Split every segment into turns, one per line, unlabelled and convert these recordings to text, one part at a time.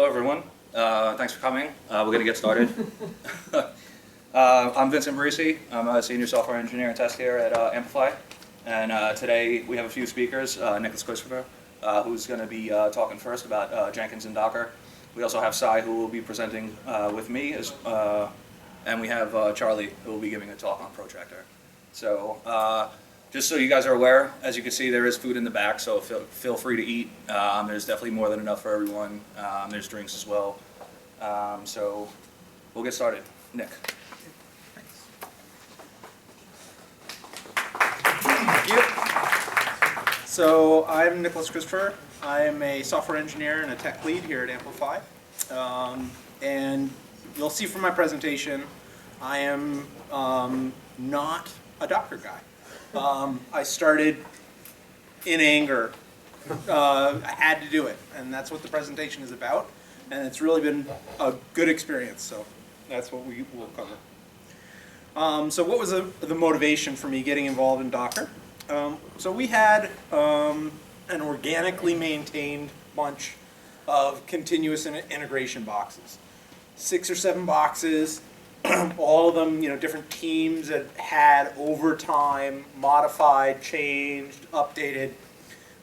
everyone. Thanks for coming. We're going to get started. I'm Vincent Barisi. I'm a senior software engineer and test here at Amplify. And today we have a few speakers. Nicholas Christopher, who's going to be talking first about Jenkins and Docker. We also have Sai, who will be presenting with me, and we have Charlie, who will be giving a talk on Protractor. So just so you guys are aware, as you can see, there is food in the back, so feel free to eat. There's definitely more than enough for everyone. There's drinks as well. So we'll get started. Nick.
Thank you. So I'm Nicholas Christopher. I am a software engineer and a tech lead here at Amplify. And you'll see from my presentation, I am not a Docker guy. I started in anger. I had to do it, and that's what the presentation is about. And it's really been a good experience, so that's what we will cover. So what was the motivation for me getting involved in Docker? So we had an organically maintained bunch of continuous integration boxes. 6 or 7 boxes, all of them, different teams that had over time modified, changed, updated.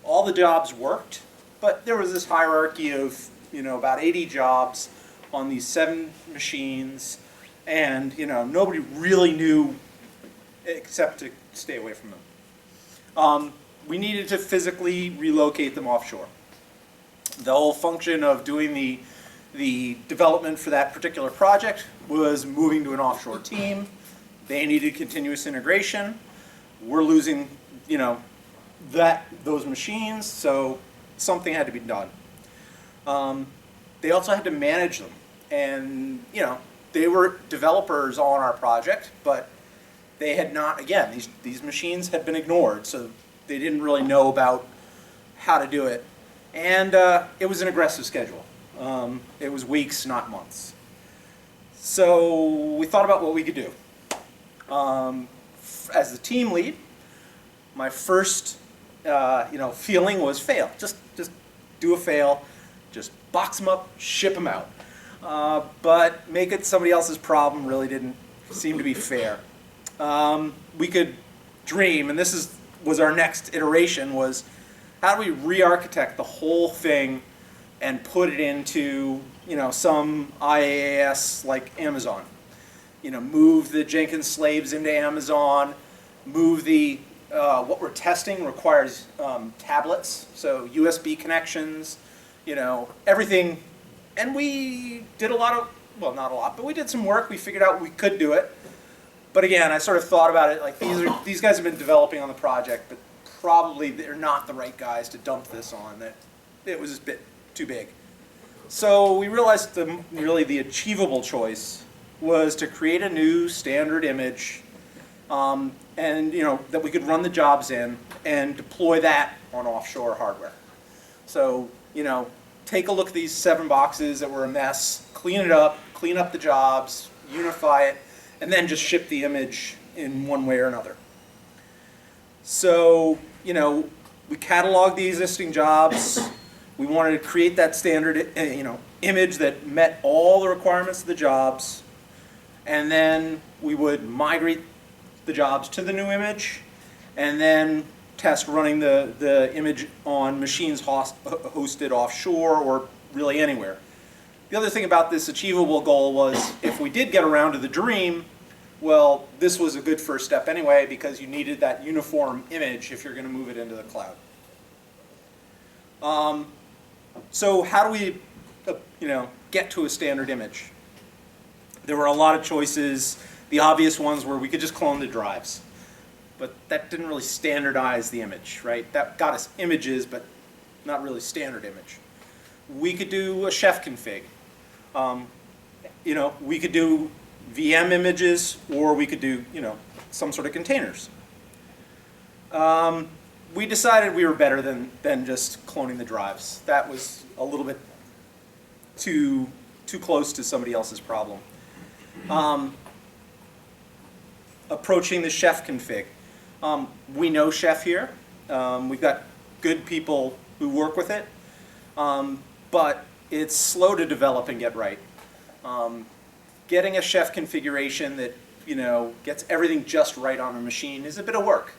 All the jobs worked, but there was this hierarchy of, about 80 jobs on these 7 machines, and, nobody really knew except to stay away from them. We needed to physically relocate them offshore. The whole function of doing the development for that particular project was moving to an offshore team. They needed continuous integration. We're losing, those machines, so something had to be done. They also had to manage them, and they were developers on our project, but they had not. Again, these machines had been ignored, so they didn't really know about how to do it, and it was an aggressive schedule. It was weeks, not months. So we thought about what we could do. As the team lead, my first feeling was fail. Just do a fail. Just box them up, ship them out. But make it somebody else's problem really didn't seem to be fair. We could dream, and this was our next iteration, was how do we re-architect the whole thing and put it into some IaaS like Amazon. Move the Jenkins slaves into Amazon. Move the what we're testing requires tablets, so USB connections. Everything. And we did a lot of, well, not a lot, but we did some work. We figured out we could do it. But again, I sort of thought about it like these guys have been developing on the project, but probably they're not the right guys to dump this on. That it was a bit too big. So we realized really the achievable choice was to create a new standard image, and that we could run the jobs in and deploy that on offshore hardware. So take a look at these 7 boxes that were a mess, clean it up, clean up the jobs, unify it, and then just ship the image in one way or another. So we cataloged the existing jobs. We wanted to create that standard, image that met all the requirements of the jobs, and then we would migrate the jobs to the new image, and then test running the image on machines hosted offshore or really anywhere. The other thing about this achievable goal was if we did get around to the dream, well, this was a good first step anyway because you needed that uniform image if you're going to move it into the cloud. So how do we, get to a standard image? There were a lot of choices. The obvious ones were we could just clone the drives, but that didn't really standardize the image, right? That got us images, but not really standard image. We could do a chef config. We could do VM images, or we could do, some sort of containers. We decided we were better than just cloning the drives. That was a little bit too close to somebody else's problem. Approaching the chef config. We know Chef here. We've got good people who work with it. But it's slow to develop and get right. Getting a chef configuration that gets everything just right on a machine is a bit of work.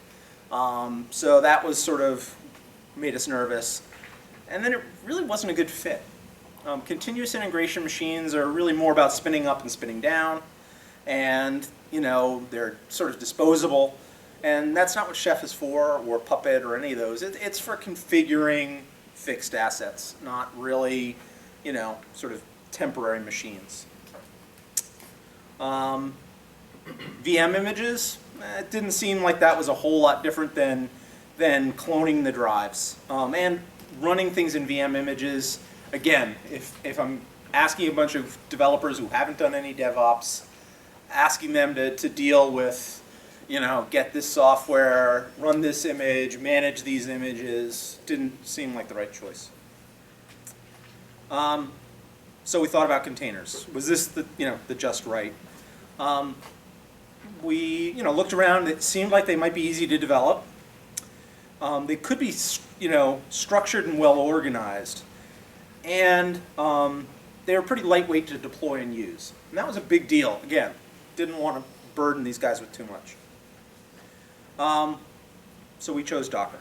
So that was sort of made us nervous. And then it really wasn't a good fit. Continuous integration machines are really more about spinning up and spinning down, and they're sort of disposable. And that's not what Chef is for, or Puppet, or any of those. It's for configuring fixed assets, not really, sort of temporary machines. VM images, it didn't seem like that was a whole lot different than cloning the drives. And running things in VM images, again, if I'm asking a bunch of developers who haven't done any DevOps, asking them to deal with, get this software, run this image, manage these images, didn't seem like the right choice. So we thought about containers. Was this the just right? We looked around. It seemed like they might be easy to develop. They could be structured and well organized, and they were pretty lightweight to deploy and use. And that was a big deal. Again, didn't want to burden these guys with too much. So we chose Docker.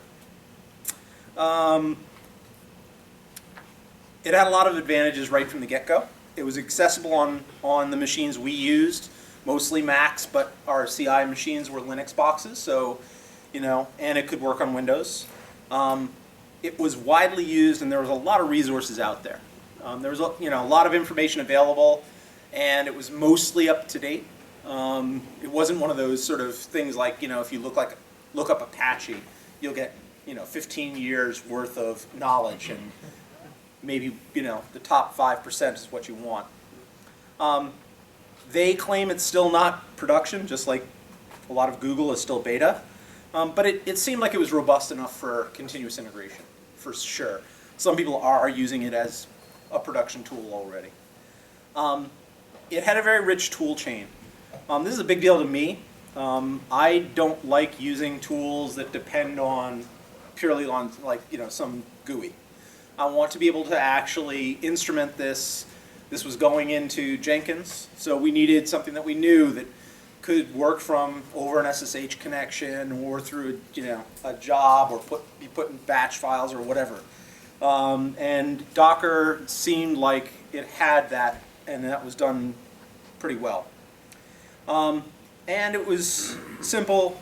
It had a lot of advantages right from the get-go. It was accessible on the machines we used, mostly Macs, but our CI machines were Linux boxes, so, and it could work on Windows. It was widely used, and there was a lot of resources out there. There was a lot of information available, and it was mostly up to date. It wasn't one of those sort of things like, if you look up Apache, you'll get 15 years worth of knowledge, and maybe the top 5% is what you want. They claim it's still not production, just like a lot of Google is still beta. But it seemed like it was robust enough for continuous integration, for sure. Some people are using it as a production tool already. It had a very rich tool chain. This is a big deal to me. I don't like using tools that depend purely on some GUI. I want to be able to actually instrument this. This was going into Jenkins, so we needed something that we knew that could work from over an SSH connection or through a job, or be put in batch files or whatever. And Docker seemed like it had that, and that was done pretty well. And it was simple.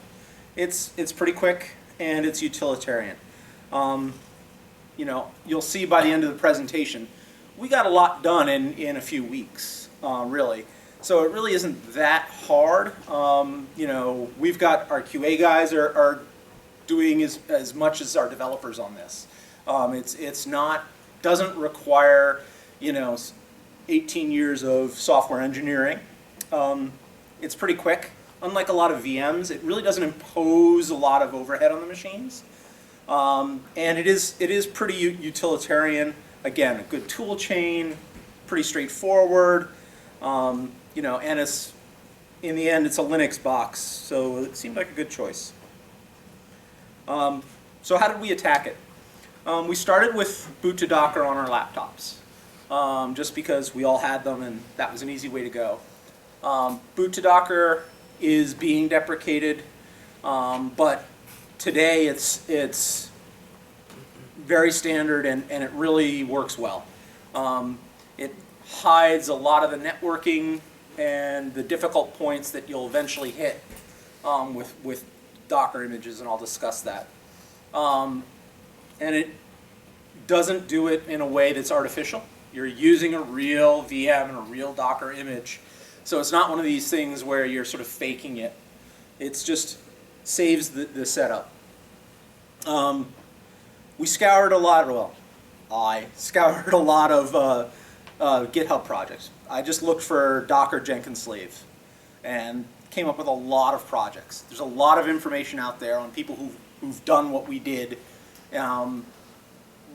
It's pretty quick, and it's utilitarian. You'll see by the end of the presentation, we got a lot done in a few weeks, really. So it really isn't that hard. We've got our QA guys are doing as much as our developers on this. Doesn't require 18 years of software engineering. It's pretty quick. Unlike a lot of VMs, it really doesn't impose a lot of overhead on the machines. And it is pretty utilitarian. Again, a good tool chain, pretty straightforward. And in the end, it's a Linux box, so it seemed like a good choice. So how did we attack it? We started with boot to Docker on our laptops, just because we all had them, and that was an easy way to go. Boot to Docker is being deprecated, but today it's very standard, and it really works well. It hides a lot of the networking and the difficult points that you'll eventually hit with Docker images, and I'll discuss that. And it doesn't do it in a way that's artificial. You're using a real VM and a real Docker image. So it's not one of these things where you're sort of faking it. It's just saves the setup. We scoured a lot, I scoured a lot of GitHub projects. I just looked for Docker Jenkins slave and came up with a lot of projects. There's a lot of information out there on people who've done what we did. A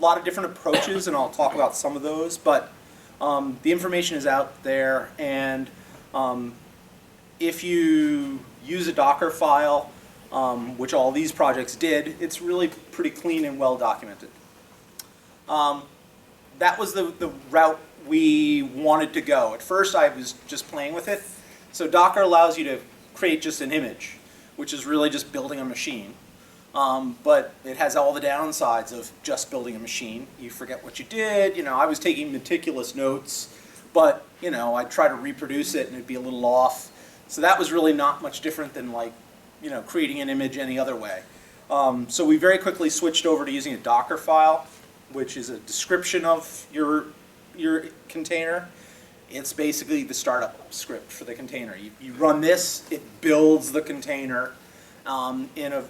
lot of different approaches, and I'll talk about some of those, but the information is out there, and if you use a Docker file, which all these projects did, it's really pretty clean and well documented. that was the route we wanted to go. At first, I was just playing with it. So Docker allows you to create just an image, which is really just building a machine. But it has all the downsides of just building a machine. You forget what you did. You know, I was taking meticulous notes, but you know, I'd try to reproduce it and it'd be a little off. So that was really not much different than like, you know, creating an image any other way. So we very quickly switched over to using a Docker file, which is a description of your container. It's basically the startup script for the container. You run this, it builds the container in a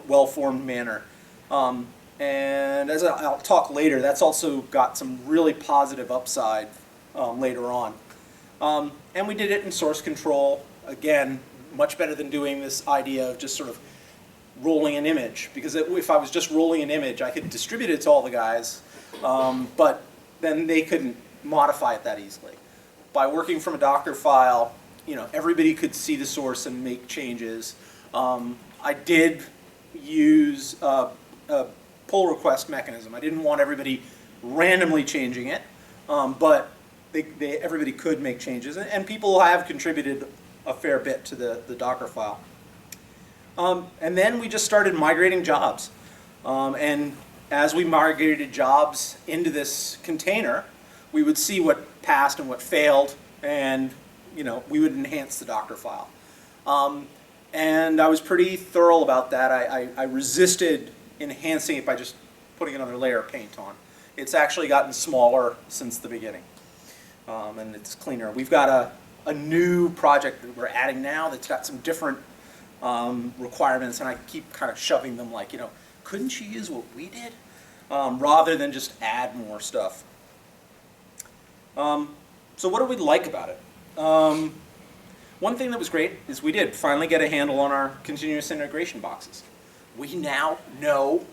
well-formed manner. And as I'll talk later, that's also got some really positive upside later on. And we did it in source control. Again, much better than doing this idea of just sort of rolling an image. Because if I was just rolling an image, I could distribute it to all the guys, but then they couldn't modify it that easily. By working from a Docker file, you know, everybody could see the source and make changes. I did use a pull request mechanism. I didn't want everybody randomly changing it, but everybody could make changes, and people have contributed a fair bit to the Docker file. And then we just started migrating jobs. And as we migrated jobs into this container, we would see what passed and what failed, and you know, we would enhance the Docker file. And I was pretty thorough about that. I resisted enhancing it by just putting another layer of paint on. It's actually gotten smaller since the beginning, and it's cleaner. We've got a new project that we're adding now that's got some different requirements, and I keep kind of shoving them like, you know, couldn't you use what we did? Rather than just add more stuff. So what do we like about it? One thing that was great is we did finally get a handle on our continuous integration boxes. We now know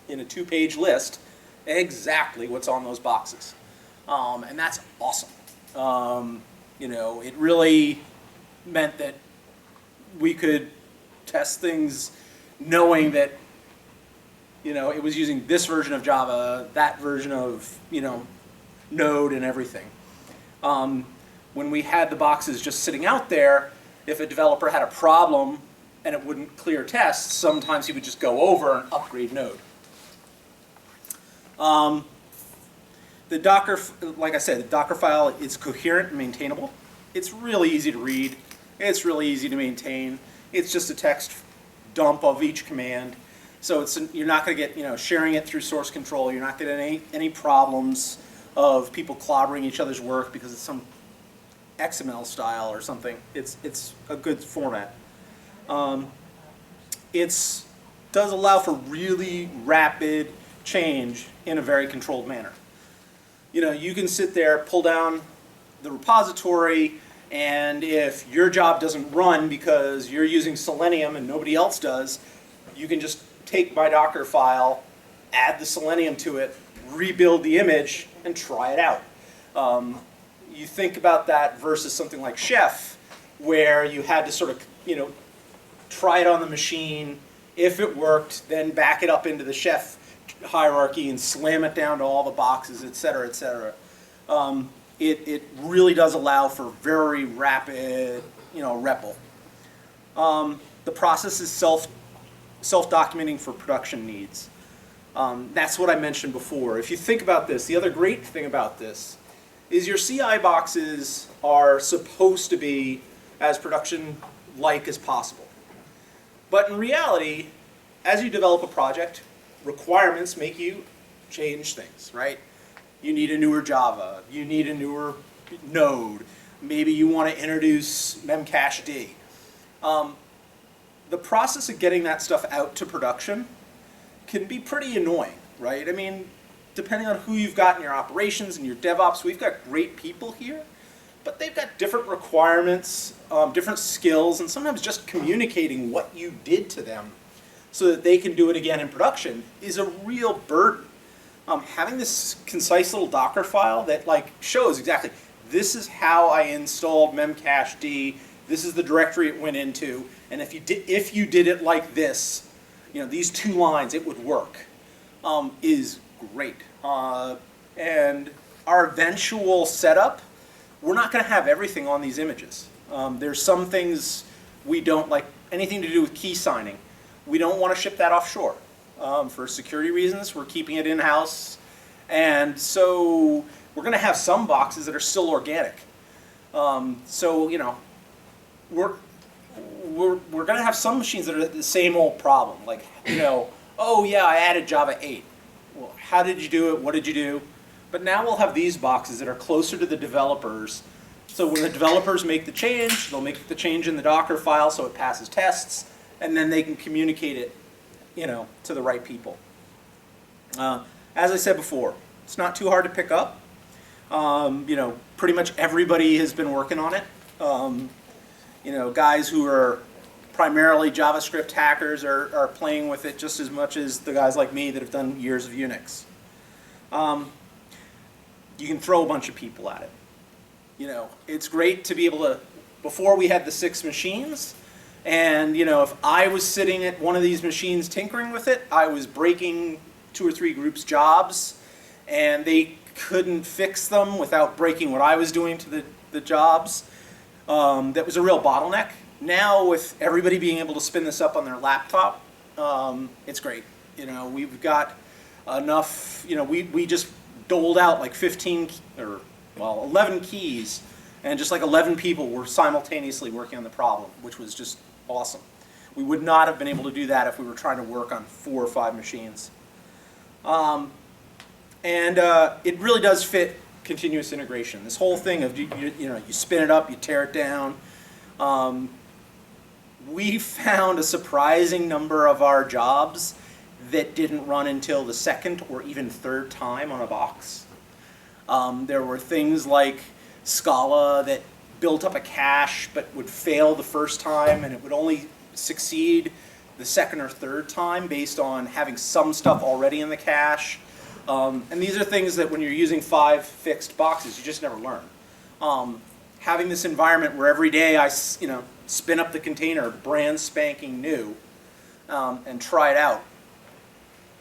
in a 2-page list exactly what's on those boxes. And that's awesome. You know, it really meant that we could test things knowing that, you know, it was using this version of Java, that version of, you know, Node and everything. When we had the boxes just sitting out there, if a developer had a problem and it wouldn't clear tests, sometimes he would just go over and upgrade Node. The Docker, like I said, the Docker file is coherent and maintainable. It's really easy to read. It's really easy to maintain. It's just a text dump of each command. So you're not going to get, you know, sharing it through source control. You're not getting any problems of people clobbering each other's work because it's some XML style or something. It's a good format. It does allow for really rapid change in a very controlled manner. You know, you can sit there, pull down the repository, and if your job doesn't run because you're using Selenium and nobody else does, you can just take my Docker file, add the Selenium to it, rebuild the image, and try it out. You think about that versus something like Chef, where you had to sort of, you know, try it on the machine. If it worked, then back it up into the Chef hierarchy and slam it down to all the boxes, et cetera, et cetera. It really does allow for very rapid, you know, REPL. The process is self-documenting for production needs. That's what I mentioned before. If you think about this, the other great thing about this is your CI boxes are supposed to be as production-like as possible. But in reality, as you develop a project, requirements make you change things, right? You need a newer Java, you need a newer Node, maybe you want to introduce memcached. The process of getting that stuff out to production can be pretty annoying, right? I mean, depending on who you've got in your operations and your DevOps, we've got great people here, but they've got different requirements, different skills, and sometimes just communicating what you did to them so that they can do it again in production is a real burden. Having this concise little Docker file that like shows exactly, this is how I installed memcached, this is the directory it went into, and if you did it like this, you know, these 2 lines, it would work, is great. And our eventual setup, we're not going to have everything on these images. There's some things we don't like, anything to do with key signing. We don't want to ship that offshore. For security reasons, we're keeping it in-house. And so we're going to have some boxes that are still organic. So, you know, we're going to have some machines that are the same old problem. Like, you know, oh yeah, I added Java 8. Well, how did you do it? What did you do? But now we'll have these boxes that are closer to the developers. So when the developers make the change, they'll make the change in the Docker file so it passes tests, and then they can communicate it, you know, to the right people. As I said before, it's not too hard to pick up. You know, pretty much everybody has been working on it. You know, guys who are primarily JavaScript hackers are playing with it just as much as the guys like me that have done years of Unix. You can throw a bunch of people at it. You know, it's great to be able to, before we had the 6 machines, and you know, if I was sitting at one of these machines tinkering with it, I was breaking 2 or 3 groups' jobs, and they couldn't fix them without breaking what I was doing to the jobs. That was a real bottleneck. Now, with everybody being able to spin this up on their laptop, it's great. You know, we've got enough, you know, we just doled out like 15 or, well, 11 keys, and just like 11 people were simultaneously working on the problem, which was just awesome. We would not have been able to do that if we were trying to work on 4 or 5 machines. It really does fit continuous integration. This whole thing of, you know, you spin it up, you tear it down. We found a surprising number of our jobs that didn't run until the 2nd or even 3rd time on a box. There were things like Scala that built up a cache but would fail the first time, and it would only succeed the 2nd or 3rd time based on having some stuff already in the cache. And these are things that when you're using 5 fixed boxes, you just never learn. Having this environment where every day I, you know, spin up the container brand spanking new and try it out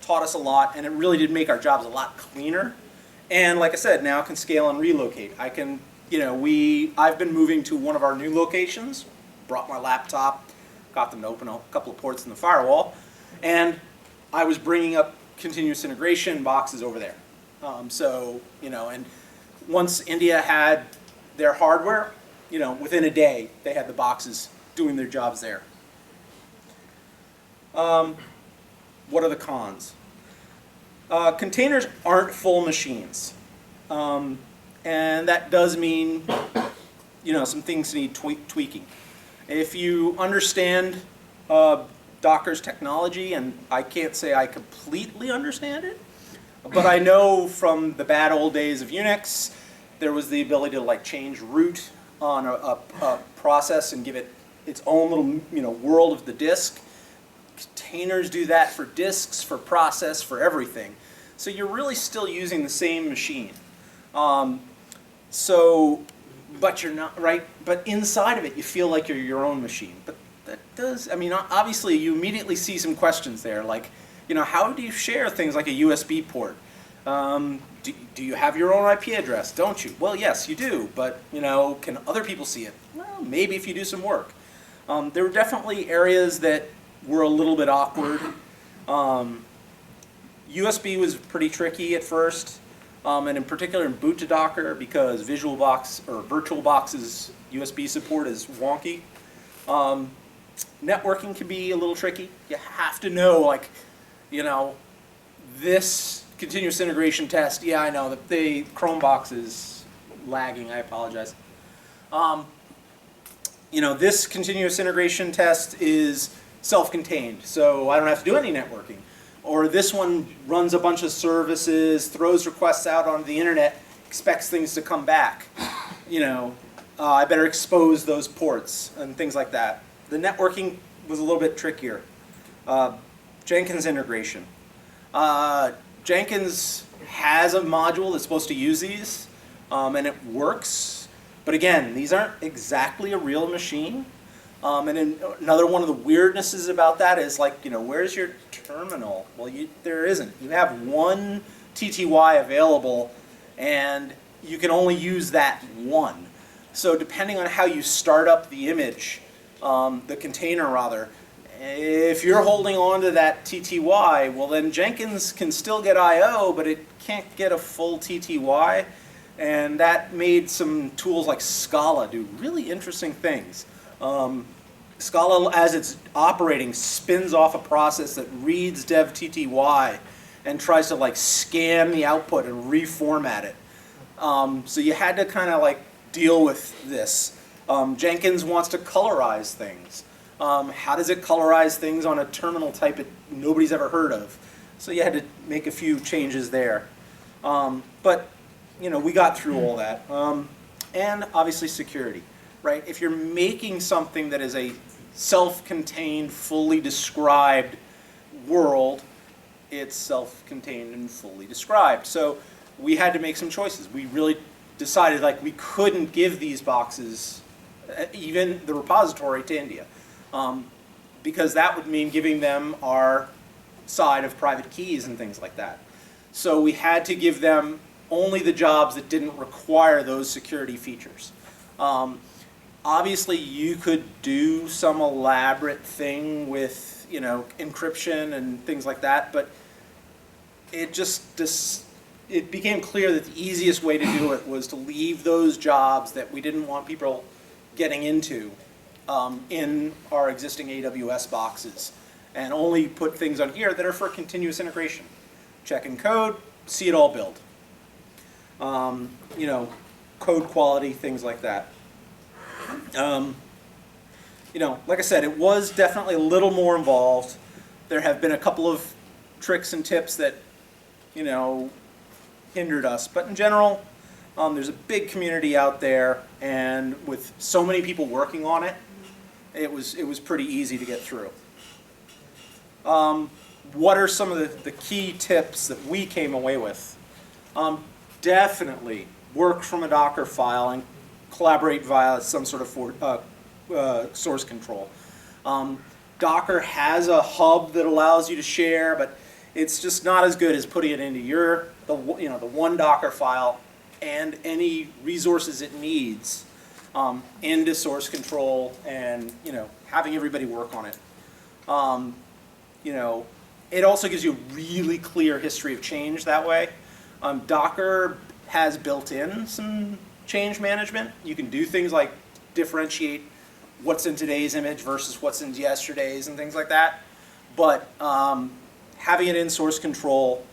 taught us a lot, and it really did make our jobs a lot cleaner. And like I said, now I can scale and relocate. I can, you know, I've been moving to one of our new locations, brought my laptop, got them to open a couple of ports in the firewall, and I was bringing up continuous integration boxes over there. So, you know, and once India had their hardware, you know, within a day, they had the boxes doing their jobs there. What are the cons? Containers aren't full machines. And that does mean, you know, some things need tweaking. If you understand Docker's technology, and I can't say I completely understand it, but I know from the bad old days of Unix, there was the ability to like change root on a process and give it its own little, you know, world of the disk. Containers do that for disks, for process, for everything. So you're really still using the same machine. But you're not, right? But inside of it, you feel like you're your own machine. But that does, I mean, obviously you immediately see some questions there, like, you know, how do you share things like a USB port? Do you have your own IP address? Don't you? Well, yes, you do, but, you know, can other people see it? Well, maybe if you do some work. There were definitely areas that were a little bit awkward. USB was pretty tricky at first, and in particular in boot to Docker, because VirtualBox's USB support is wonky. Networking can be a little tricky. You have to know, like, you know, this continuous integration test, yeah, I know that the Chromebox is lagging, I apologize. You know, this continuous integration test is self-contained, so I don't have to do any networking. Or this one runs a bunch of services, throws requests out onto the internet, expects things to come back. You know, I better expose those ports and things like that. The networking was a little bit trickier. Jenkins integration. Jenkins has a module that's supposed to use these, and it works. But again, these aren't exactly a real machine. And then another one of the weirdnesses about that is, like, you know, where's your terminal? Well, there isn't. You have one TTY available and you can only use that one. So depending on how you start up the image, the container rather, if you're holding on to that TTY, well then Jenkins can still get I/O, but it can't get a full TTY, and that made some tools like Scala do really interesting things. Scala, as it's operating, spins off a process that reads dev TTY and tries to like scan the output and reformat it. So you had to kind of like deal with this. Jenkins wants to colorize things. How does it colorize things on a terminal type that nobody's ever heard of? So you had to make a few changes there. But you know, we got through all that. And obviously security, right? If you're making something that is a self-contained, fully described world, it's self-contained and fully described. So we had to make some choices. We really decided like we couldn't give these boxes, even the repository, to India. Because that would mean giving them our side of private keys and things like that. So we had to give them only the jobs that didn't require those security features. Obviously, you could do some elaborate thing with, you know, encryption and things like that, but it became clear that the easiest way to do it was to leave those jobs that we didn't want people getting into in our existing AWS boxes, and only put things on here that are for continuous integration. Check in code, see it all build. You know, code quality, things like that. You know, like I said, it was definitely a little more involved. There have been a couple of tricks and tips that, you know, hindered us. But in general, there's a big community out there, and with so many people working on it, it was pretty easy to get through. What are some of the key tips that we came away with? Definitely work from a Docker file and collaborate via some sort of source control. Docker has a hub that allows you to share, but it's just not as good as putting it into the one Docker file and any resources it needs into source control, and you know, having everybody work on it. You know, it also gives you a really clear history of change that way. Docker has built in some change management. You can do things like differentiate what's in today's image versus what's in yesterday's and things like that. But having it in source control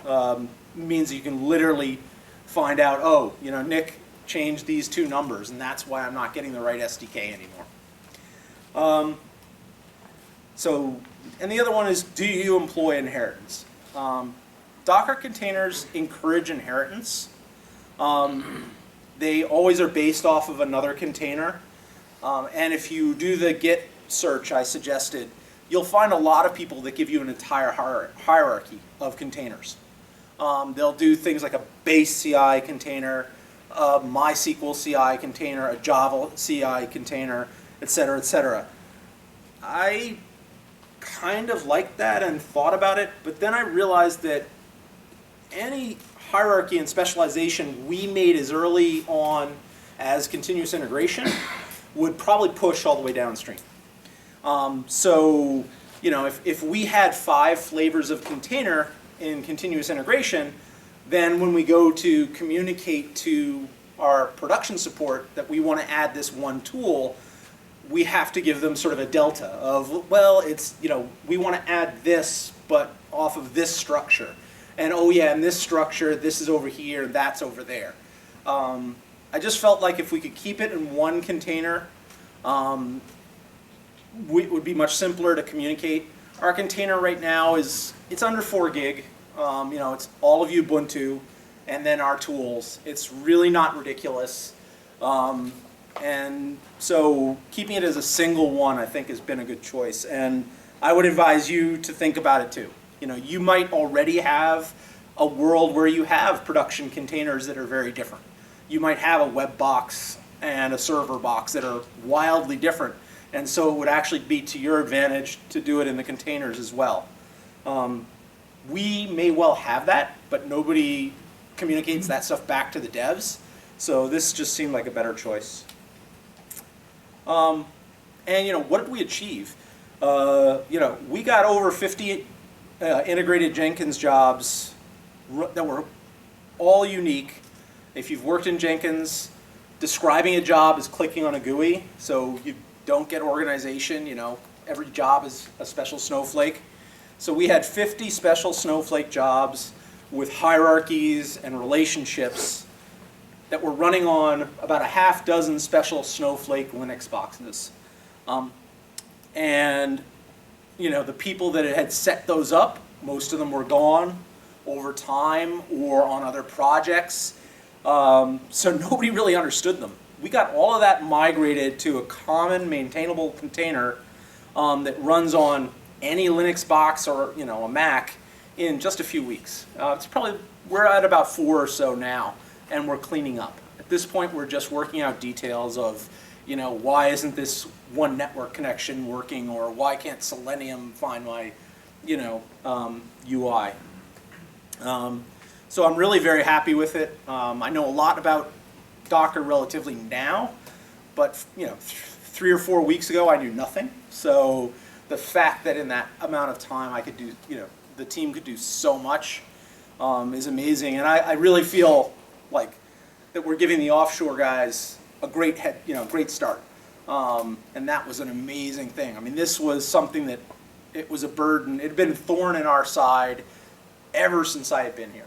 means you can literally find out, oh, you know, Nick changed these two numbers, and that's why I'm not getting the right SDK anymore. And the other one is, do you employ inheritance? Docker containers encourage inheritance. They always are based off of another container. And if you do the Git search I suggested, you'll find a lot of people that give you an entire hierarchy of containers. They'll do things like a base CI container, a MySQL CI container, a Java CI container, et cetera, et cetera. I kind of liked that and thought about it, but then I realized that any hierarchy and specialization we made as early on as continuous integration would probably push all the way downstream. So, you know, if we had 5 flavors of container in continuous integration, then when we go to communicate to our production support that we want to add this one tool, we have to give them sort of a delta of, well, it's, you know, we want to add this, but off of this structure. And oh yeah, in this structure, this is over here, and that's over there. I just felt like if we could keep it in one container, it would be much simpler to communicate. Our container right now it's under 4 gig. You know, it's all of Ubuntu, and then our tools. It's really not ridiculous. And so keeping it as a single one, I think, has been a good choice. And I would advise you to think about it too. You know, you might already have a world where you have production containers that are very different. You might have a web box and a server box that are wildly different. And so it would actually be to your advantage to do it in the containers as well. We may well have that, but nobody communicates that stuff back to the devs. So this just seemed like a better choice. And what did we achieve? We got over 50 integrated Jenkins jobs that were all unique. If you've worked in Jenkins, describing a job is clicking on a GUI, so you don't get organization. Every job is a special snowflake. So we had 50 special snowflake jobs with hierarchies and relationships that were running on about a half dozen special snowflake Linux boxes. The people that had set those up, most of them were gone over time or on other projects. So nobody really understood them. We got all of that migrated to a common maintainable container that runs on any Linux box or a Mac in just a few weeks. We're at about 4 or so now, and we're cleaning up. At this point, we're just working out details of why isn't this one network connection working, or why can't Selenium find my UI. So I'm really very happy with it. I know a lot about Docker relatively now, but 3 or 4 weeks ago I knew nothing. So the fact that in that amount of time I could do, the team could do so much is amazing. And I really feel like that we're giving the offshore guys a great great start. And that was an amazing thing. I mean, this was something that it was a burden. It had been a thorn in our side ever since I had been here.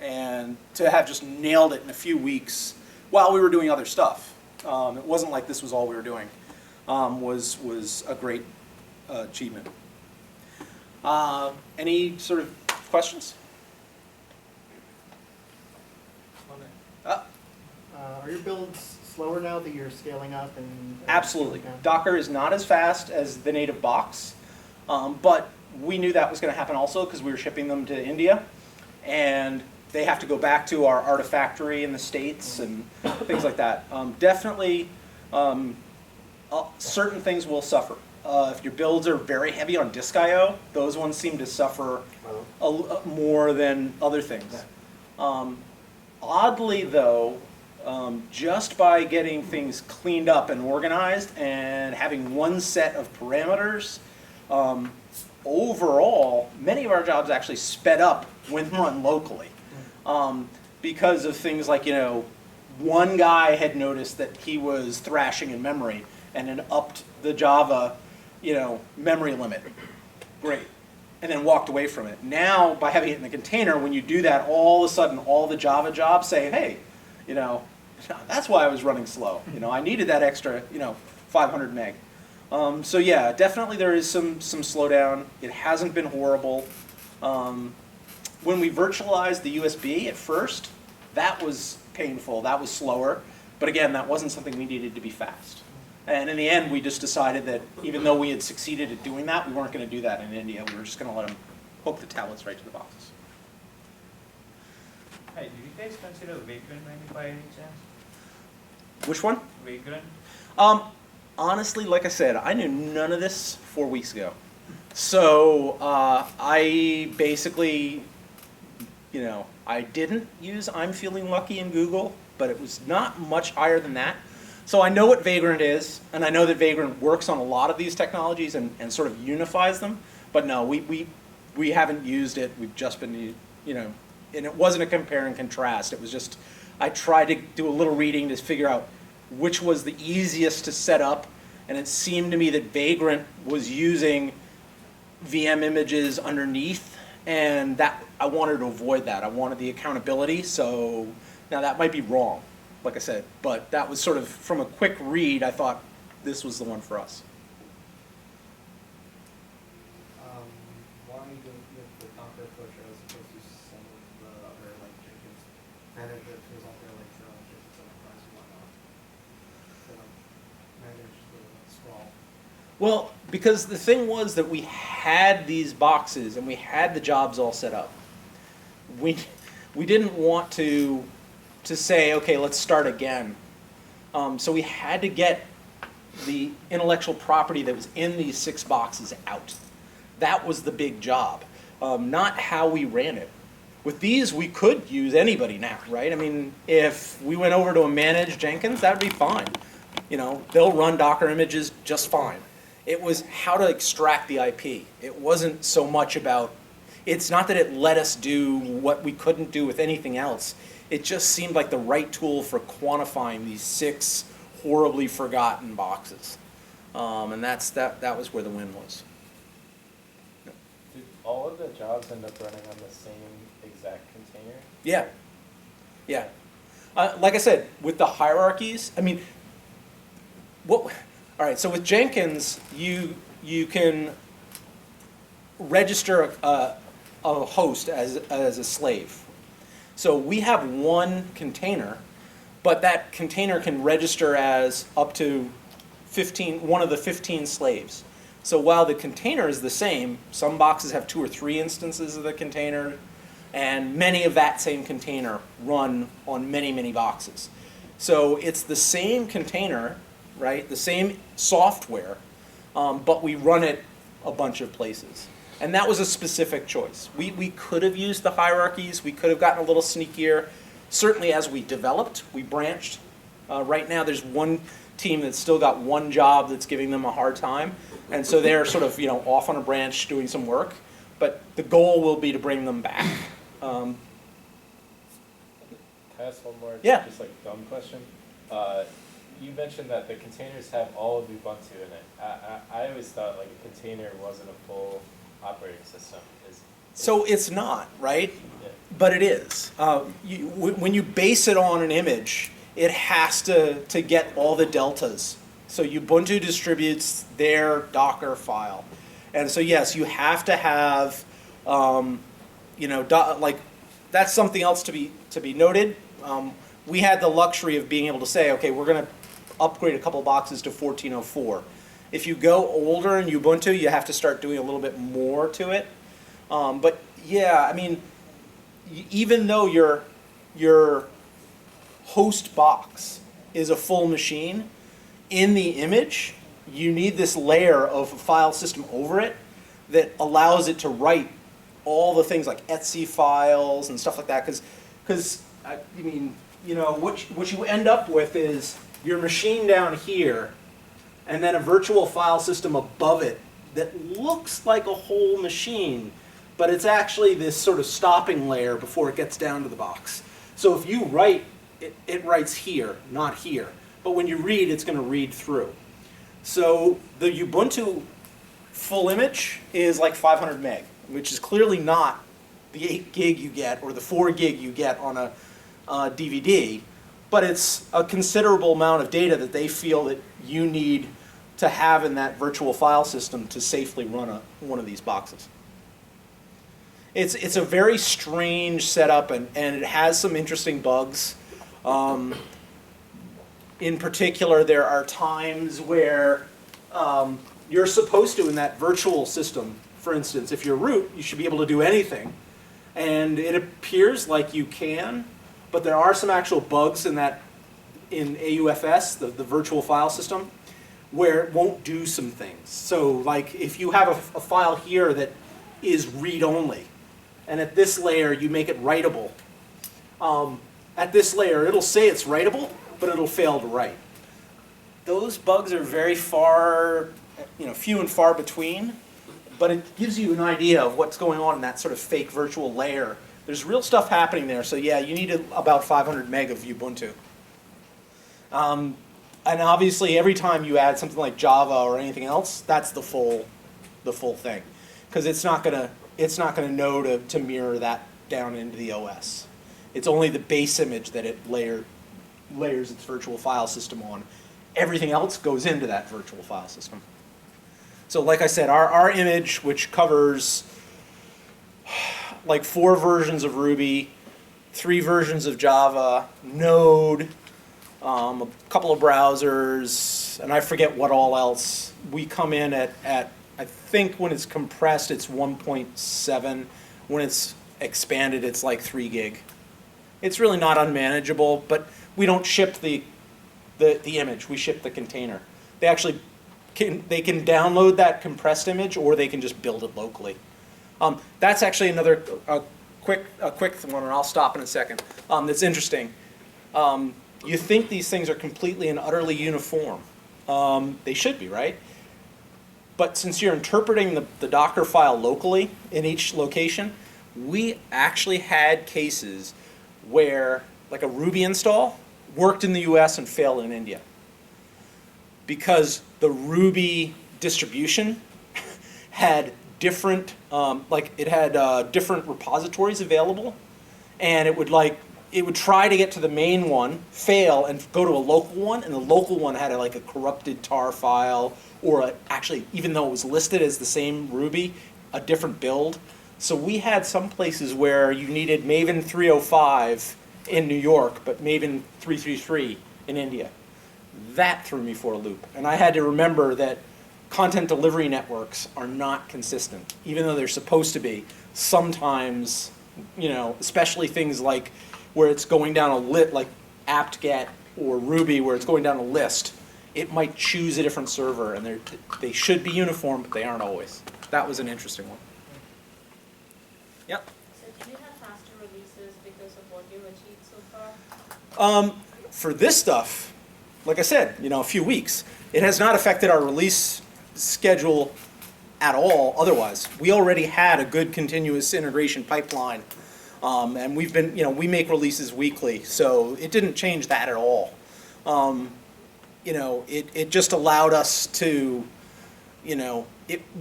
And to have just nailed it in a few weeks while we were doing other stuff, it wasn't like this was all we were doing, was a great achievement. Any sort of questions?
Are your builds slower now that you're scaling up?
Absolutely. Docker is not as fast as the native box, but we knew that was going to happen also because we were shipping them to India, and they have to go back to our Artifactory in the States and things like that. Definitely, certain things will suffer. If your builds are very heavy on disk I/O, those ones seem to suffer more than other things. Oddly, though, just by getting things cleaned up and organized and having one set of parameters, overall, many of our jobs actually sped up when run locally. Because of things like, one guy had noticed that he was thrashing in memory and had upped the Java, memory limit. Great. And then walked away from it. Now, by having it in the container, when you do that, all of a sudden, all the Java jobs say, hey, that's why I was running slow. I needed that extra, 500 meg. So yeah, definitely there is some slowdown. It hasn't been horrible. When we virtualized the USB at first, that was painful, that was slower. But again, that wasn't something we needed to be fast. And in the end, we just decided that even though we had succeeded at doing that, we weren't going to do that in India. We were just going to let them hook the tablets right to the boxes.
Hey, did you guys consider Vagrant by any chance?
Which one?
Vagrant?
Honestly, like I said, I knew none of this 4 weeks ago. So I basically, I didn't use I'm Feeling Lucky in Google, but it was not much higher than that. So I know what Vagrant is, and I know that Vagrant works on a lot of these technologies and sort of unifies them. But no, we haven't used it. We've just been, and it wasn't a compare and contrast. It was just, I tried to do a little reading to figure out which was the easiest to set up, and it seemed to me that Vagrant was using VM images underneath, and that I wanted to avoid that. I wanted the accountability, so now that might be wrong, like I said, but that was sort of, from a quick read, I thought this was the one for us.
Why go with the Docker approach as opposed to some of the other Jenkins management tools out there like Jenkins Enterprise and whatnot to manage the sprawl?
Well, because the thing was that we had these boxes and we had the jobs all set up. We didn't want to say, okay, let's start again. So we had to get the intellectual property that was in these 6 boxes out. That was the big job, not how we ran it. With these, we could use anybody now, right? I mean, if we went over to a managed Jenkins, that would be fine. You know, they'll run Docker images just fine. It was how to extract the IP. It wasn't so much about, it's not that it let us do what we couldn't do with anything else. It just seemed like the right tool for quantifying these 6 horribly forgotten boxes. And that was where the win was.
Did all of the jobs end up running on the same exact container?
Yeah. Yeah. Like I said, with the hierarchies, I mean, all right, so with Jenkins, you can register a host as a slave. So we have one container, but that container can register as up to one of the 15 slaves. So while the container is the same, some boxes have 2 or 3 instances of the container, and many of that same container run on many, many boxes. So it's the same container, right? The same software, but we run it a bunch of places. And that was a specific choice. We could have used the hierarchies. We could have gotten a little sneakier. Certainly as we developed, we branched. Right now there's one team that's still got one job that's giving them a hard time. And so they're sort of off on a branch doing some work. But the goal will be to bring them back.
Can I ask one more just like dumb question? You mentioned that the containers have all of Ubuntu in it. I always thought like a container wasn't a full operating system.
So it's not, right?
Yeah.
But it is. When you base it on an image, it has to get all the deltas. So Ubuntu distributes their Docker file. And so yes, you have to have, like that's something else to be noted. We had the luxury of being able to say, okay, we're going to upgrade a couple boxes to 14.04. If you go older in Ubuntu, you have to start doing a little bit more to it. But yeah, I mean, even though your host box is a full machine, in the image, you need this layer of a file system over it that allows it to write all the things like etc files and stuff like that. Because I mean, what you end up with is your machine down here, and then a virtual file system above it that looks like a whole machine, but it's actually this sort of stopping layer before it gets down to the box. So if you write, it writes here, not here. But when you read, it's going to read through. So the Ubuntu full image is like 500 meg, which is clearly not the 8 gig you get or the 4 gig you get on a DVD, but it's a considerable amount of data that they feel that you need to have in that virtual file system to safely run one of these boxes. It's a very strange setup, and it has some interesting bugs. In particular, there are times where you're supposed to, in that virtual system, for instance, if you're root, you should be able to do anything. And it appears like you can, but there are some actual bugs in AUFS, the virtual file system, where it won't do some things. So like if you have a file here that is read-only, and at this layer you make it writable, at this layer it'll say it's writable, but it'll fail to write. Those bugs are very few and far between, but it gives you an idea of what's going on in that sort of fake virtual layer. There's real stuff happening there, so yeah, you need about 500 meg of Ubuntu. And obviously, every time you add something like Java or anything else, that's the full thing, because it's not gonna know to mirror that down into the OS. It's only the base image that it layers its virtual file system on. Everything else goes into that virtual file system. So like I said, our image, which covers like 4 versions of Ruby, 3 versions of Java, Node, a couple of browsers, and I forget what all else. We come in at I think when it's compressed, it's 1.7. When it's expanded, it's like 3 gig. It's really not unmanageable, but we don't ship the image. We ship the container. They actually can download that compressed image, or they can just build it locally. That's actually another a quick one, and I'll stop in a second. That's interesting. You think these things are completely and utterly uniform. They should be, right? But since you're interpreting the Docker file locally in each location, we actually had cases where, like, a Ruby install worked in the US and failed in India. Because the Ruby distribution had different, different repositories available, and it would try to get to the main one, fail, and go to a local one, and the local one had a corrupted tar file, or actually, even though it was listed as the same Ruby, a different build. So we had some places where you needed Maven 305 in New York, but Maven 333 in India. That threw me for a loop. And I had to remember that content delivery networks are not consistent, even though they're supposed to be. Sometimes, especially things like where it's going down a lit, like apt-get or Ruby, where it's going down a list, it might choose a different server, and they should be uniform, but they aren't always. That was an interesting one. Yep.
So do you have faster releases because of what you've achieved so far?
For this stuff, like I said, a few weeks. It has not affected our release schedule at all otherwise. We already had a good continuous integration pipeline, and we've been, we make releases weekly, so it didn't change that at all. It just allowed us to,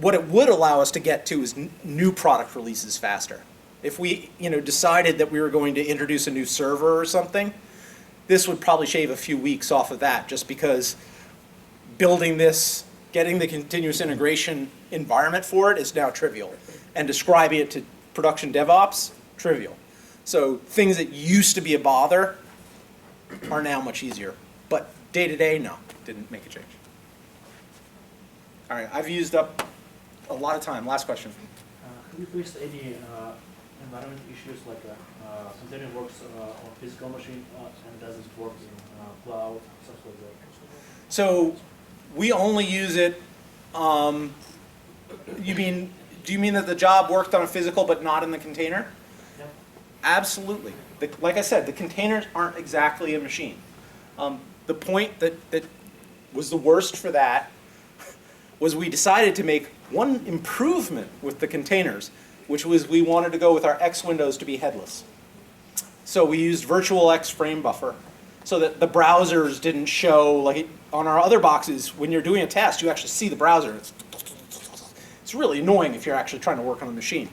what it would allow us to get to is new product releases faster. If we, decided that we were going to introduce a new server or something, this would probably shave a few weeks off of that, just because building this, getting the continuous integration environment for it is now trivial, and describing it to production DevOps, trivial. So things that used to be a bother are now much easier. But day to day, no, didn't make a change. All right, I've used up a lot of time. Last question.
Have you faced any environment issues like something that works on physical machine and doesn't work in cloud, stuff like that?
So we only use it. Do you mean that the job worked on a physical but not in the container?
Yeah.
Absolutely. Like I said, the containers aren't exactly a machine. The point that was the worst for that was we decided to make one improvement with the containers, which was we wanted to go with our X windows to be headless. So we used virtual X frame buffer so that the browsers didn't show, like on our other boxes, when you're doing a test, you actually see the browser. It's really annoying if you're actually trying to work on the machine.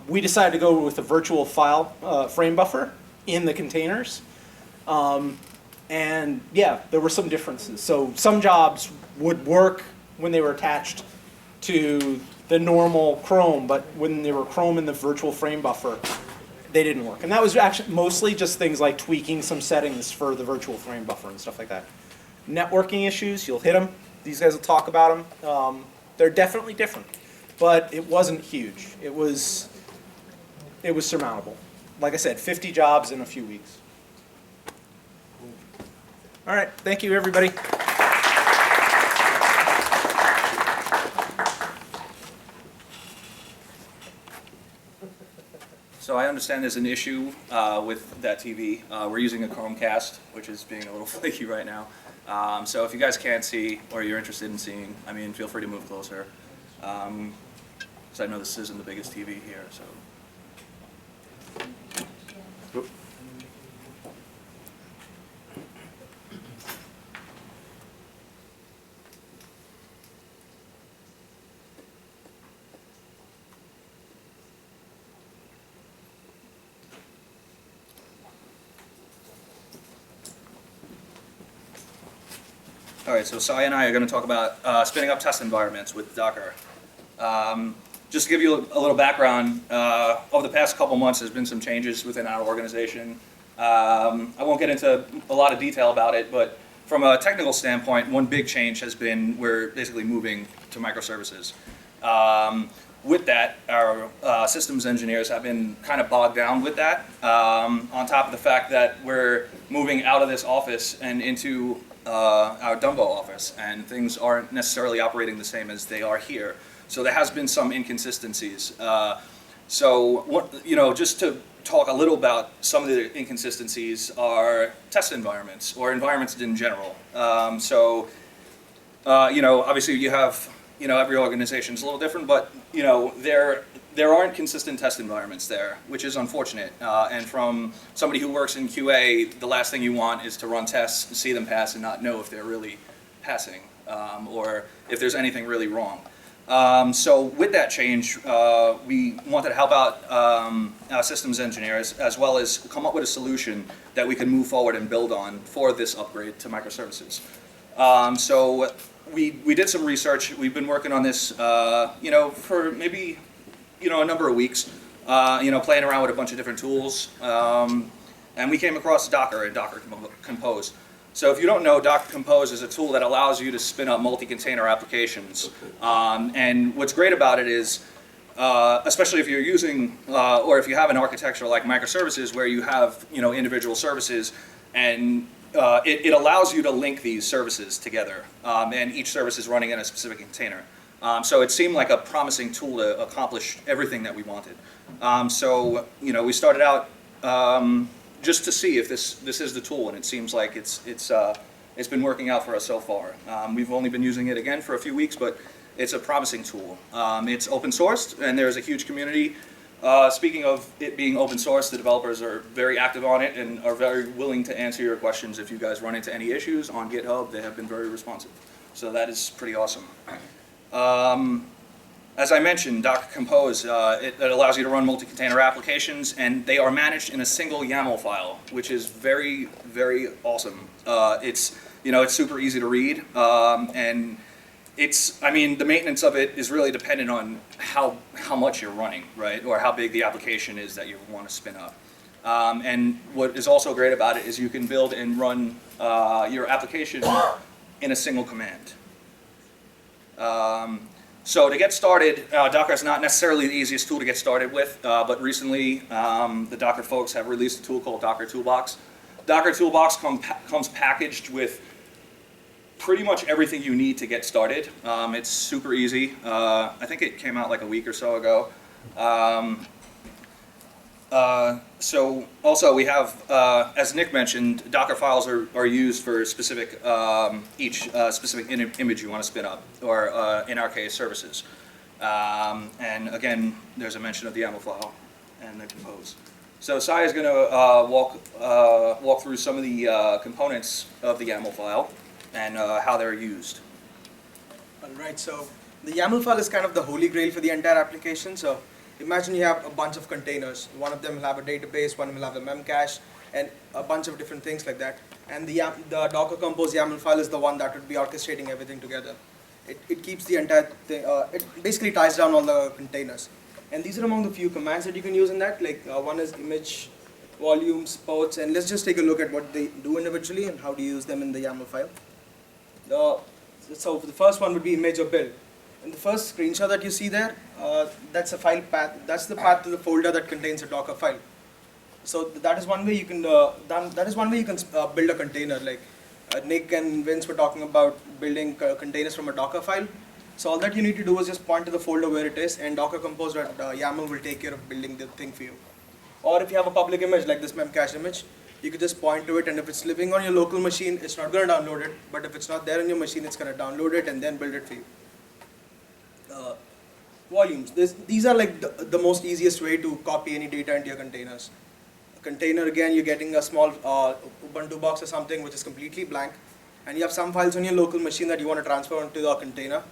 We decided to go with a virtual file frame buffer in the containers. And yeah, there were some differences. So some jobs would work when they were attached to the normal Chrome, but when they were Chrome in the virtual frame buffer, they didn't work. And that was actually mostly just things like tweaking some settings for the virtual frame buffer and stuff like that. Networking issues, you'll hit them. These guys will talk about them. They're definitely different, but it wasn't huge. It was surmountable. Like I said, 50 jobs in a few weeks. All right, thank you, everybody.
So I understand there's an issue with that TV. We're using a Chromecast, which is being a little flaky right now. So if you guys can't see or you're interested in seeing, feel free to move closer. So I know this isn't the biggest TV here, so. Oop. All right, so Sai and I are going to talk about spinning up test environments with Docker. Just to give you a little background, over the past couple months there's been some changes within our organization. I won't get into a lot of detail about it, but from a technical standpoint, one big change has been we're basically moving to microservices. With that, our systems engineers have been kind of bogged down with that, on top of the fact that we're moving out of this office and into our Dumbo office, and things aren't necessarily operating the same as they are here. So there has been some inconsistencies. So, just to talk a little about some of the inconsistencies are test environments or environments in general. Obviously you have, every organization is a little different, but, there aren't consistent test environments there, which is unfortunate. And from somebody who works in QA, the last thing you want is to run tests, see them pass, and not know if they're really passing or if there's anything really wrong. So with that change, we wanted to help out our systems engineers as well as come up with a solution that we can move forward and build on for this upgrade to microservices. So we did some research. We've been working on this, for maybe, a number of weeks, playing around with a bunch of different tools. And we came across Docker and Docker Compose. So if you don't know, Docker Compose is a tool that allows you to spin up multi-container applications. And what's great about it is, especially if you're using, or if you have an architecture like microservices where you have, individual services, and it allows you to link these services together, and each service is running in a specific container. So it seemed like a promising tool to accomplish everything that we wanted. So we started out just to see if this is the tool, and it seems like it's been working out for us so far. We've only been using it again for a few weeks, but it's a promising tool. It's open sourced, and there's a huge community. Speaking of it being open source, the developers are very active on it and are very willing to answer your questions if you guys run into any issues on GitHub. They have been very responsive. So that is pretty awesome. As I mentioned, Docker Compose, it allows you to run multi-container applications, and they are managed in a single YAML file, which is very, very awesome. It's super easy to read, and the maintenance of it is really dependent on how much you're running, right, or how big the application is that you want to spin up. And what is also great about it is you can build and run your application in a single command. So to get started, Docker is not necessarily the easiest tool to get started with, but recently the Docker folks have released a tool called Docker Toolbox. Docker Toolbox comes packaged with pretty much everything you need to get started. It's super easy. I think it came out like a week or so ago. So also we have, as Nick mentioned, Docker files are used for specific, each specific image you want to spin up, or in our case, services. And again, there's a mention of the YAML file and the compose. So Sai is going to walk through some of the components of the YAML file and how they're used.
All right, so the YAML file is kind of the holy grail for the entire application. So imagine you have a bunch of containers. One of them will have a database, one will have a memcache, and a bunch of different things like that. And the Docker Compose YAML file is the one that would be orchestrating everything together. It keeps the entire thing, it basically ties down all the containers. And these are among the few commands that you can use in that. Like one is image, volumes, ports, and let's just take a look at what they do individually and how to use them in the YAML file. So the first one would be image or build. In the first screenshot that you see there, that's a file path. That's the path to the folder that contains a Docker file. So that is one way you can build a container. Like Nick and Vince were talking about building containers from a Docker file. So all that you need to do is just point to the folder where it is, and Docker Compose YAML will take care of building the thing for you. Or if you have a public image like this memcache image, you could just point to it, and if it's living on your local machine, it's not going to download it. But if it's not there on your machine, it's going to download it and then build it for you. Volumes. These are like the most easiest way to copy any data into your containers. A container, again, you're getting a small Ubuntu box or something which is completely blank, and you have some files on your local machine that you want to transfer onto the container.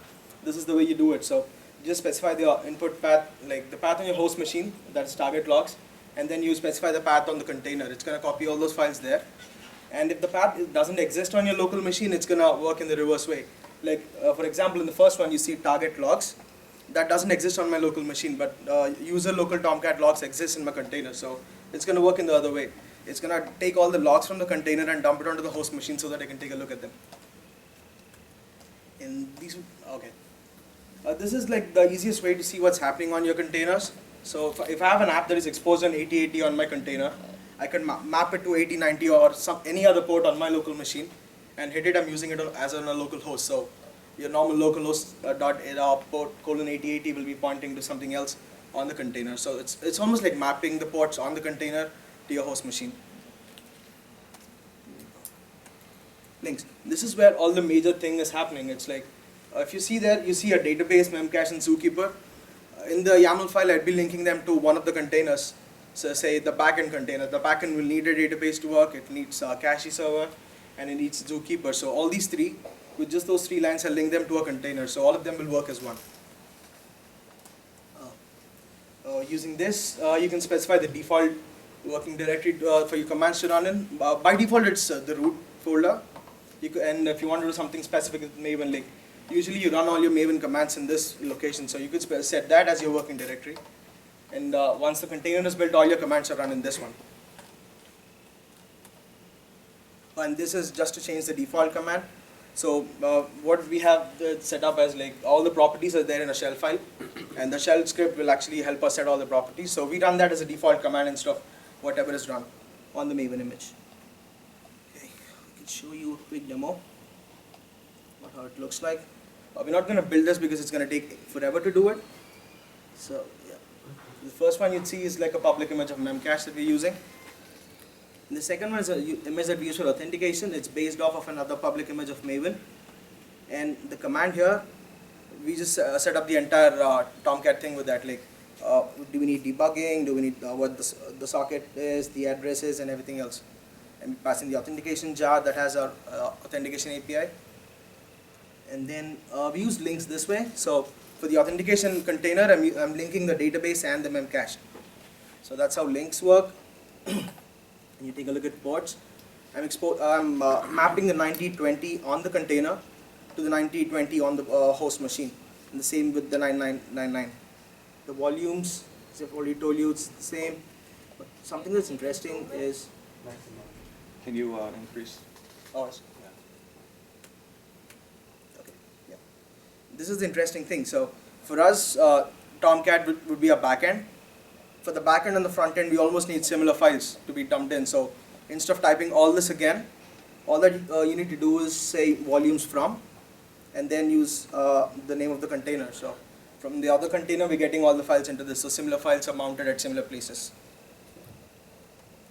This is the way you do it. So you just specify the input path, like the path on your host machine, that's target logs, and then you specify the path on the container. It's going to copy all those files there. And if the path doesn't exist on your local machine, it's going to work in the reverse way. Like, for example, in the first one, you see target logs. That doesn't exist on my local machine, but user local tomcat logs exist in my container. So it's going to work in the other way. It's going to take all the logs from the container and dump it onto the host machine so that I can take a look at them. This is like the easiest way to see what's happening on your containers. So if I have an app that is exposed on 8080 on my container, I can map it to 8090 or any other port on my local machine and hit it. I'm using it as on a local host. So your normal localhost port :8080 will be pointing to something else on the container. So it's almost like mapping the ports on the container to your host machine. Links. This is where all the major thing is happening. It's like, if you see there, you see a database, memcache, and zookeeper. In the YAML file, I'd be linking them to one of the containers. So say the backend container. The backend will need a database to work. It needs a cache server, and it needs zookeeper. So all these three, with just those 3 lines, I'll link them to a container. So all of them will work as one. Using this, you can specify the default working directory for your commands to run in. By default, it's the root folder. And if you want to do something specific with Maven, like usually you run all your Maven commands in this location, so you could set that as your working directory. And once the container is built, all your commands are run in this one. And this is just to change the default command. So what we have set up as like all the properties are there in a shell file, and the shell script will actually help us set all the properties. So we run that as a default command instead of whatever is run on the Maven image. Show you a quick demo of how it looks like. We're not going to build this because it's going to take forever to do it. So yeah, the first one you'd see is like a public image of memcache that we're using. And the second one is an image that we use for authentication. It's based off of another public image of Maven. And the command here, we just set up the entire Tomcat thing with that. Like, do we need debugging? Do we need what the socket is, the addresses, and everything else? And we pass in the authentication jar that has our authentication API. And then we use links this way. So for the authentication container, I'm linking the database and the memcache. So that's how links work. And you take a look at ports. I'm mapping the 9020 on the container to the 9020 on the host machine. And the same with the 9999. The volumes, as I've already told you, it's the same. But something that's interesting is
Maximum.
Can you increase?
hours. Okay. Yeah. This is the interesting thing. So for us, Tomcat would be a backend. For the backend and the front end, we almost need similar files to be dumped in. So instead of typing all this again, all that you need to do is say volumes from, and then use the name of the container. So from the other container, we're getting all the files into this. So similar files are mounted at similar places.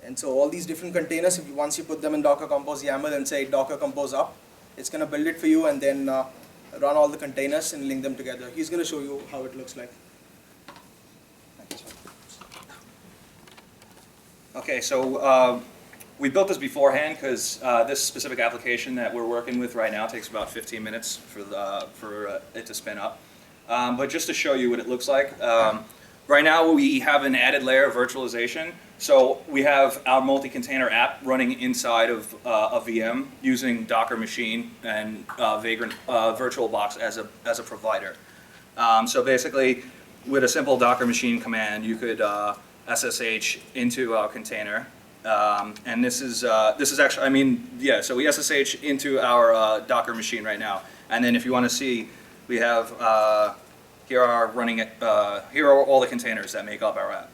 And so all these different containers, once you put them in Docker Compose YAML and say Docker Compose up, it's going to build it for you and then run all the containers and link them together. He's going to show you how it looks like.
Okay, so we built this beforehand because this specific application that we're working with right now takes about 15 minutes for it to spin up. But just to show you what it looks like, right now we have an added layer of virtualization. So we have our multi-container app running inside of a VM using Docker machine and Vagrant VirtualBox as a provider. So basically, with a simple Docker machine command, you could SSH into our container, and this is actually, I mean, yeah. So we SSH into our Docker machine right now, and then if you want to see, we have here are all the containers that make up our app.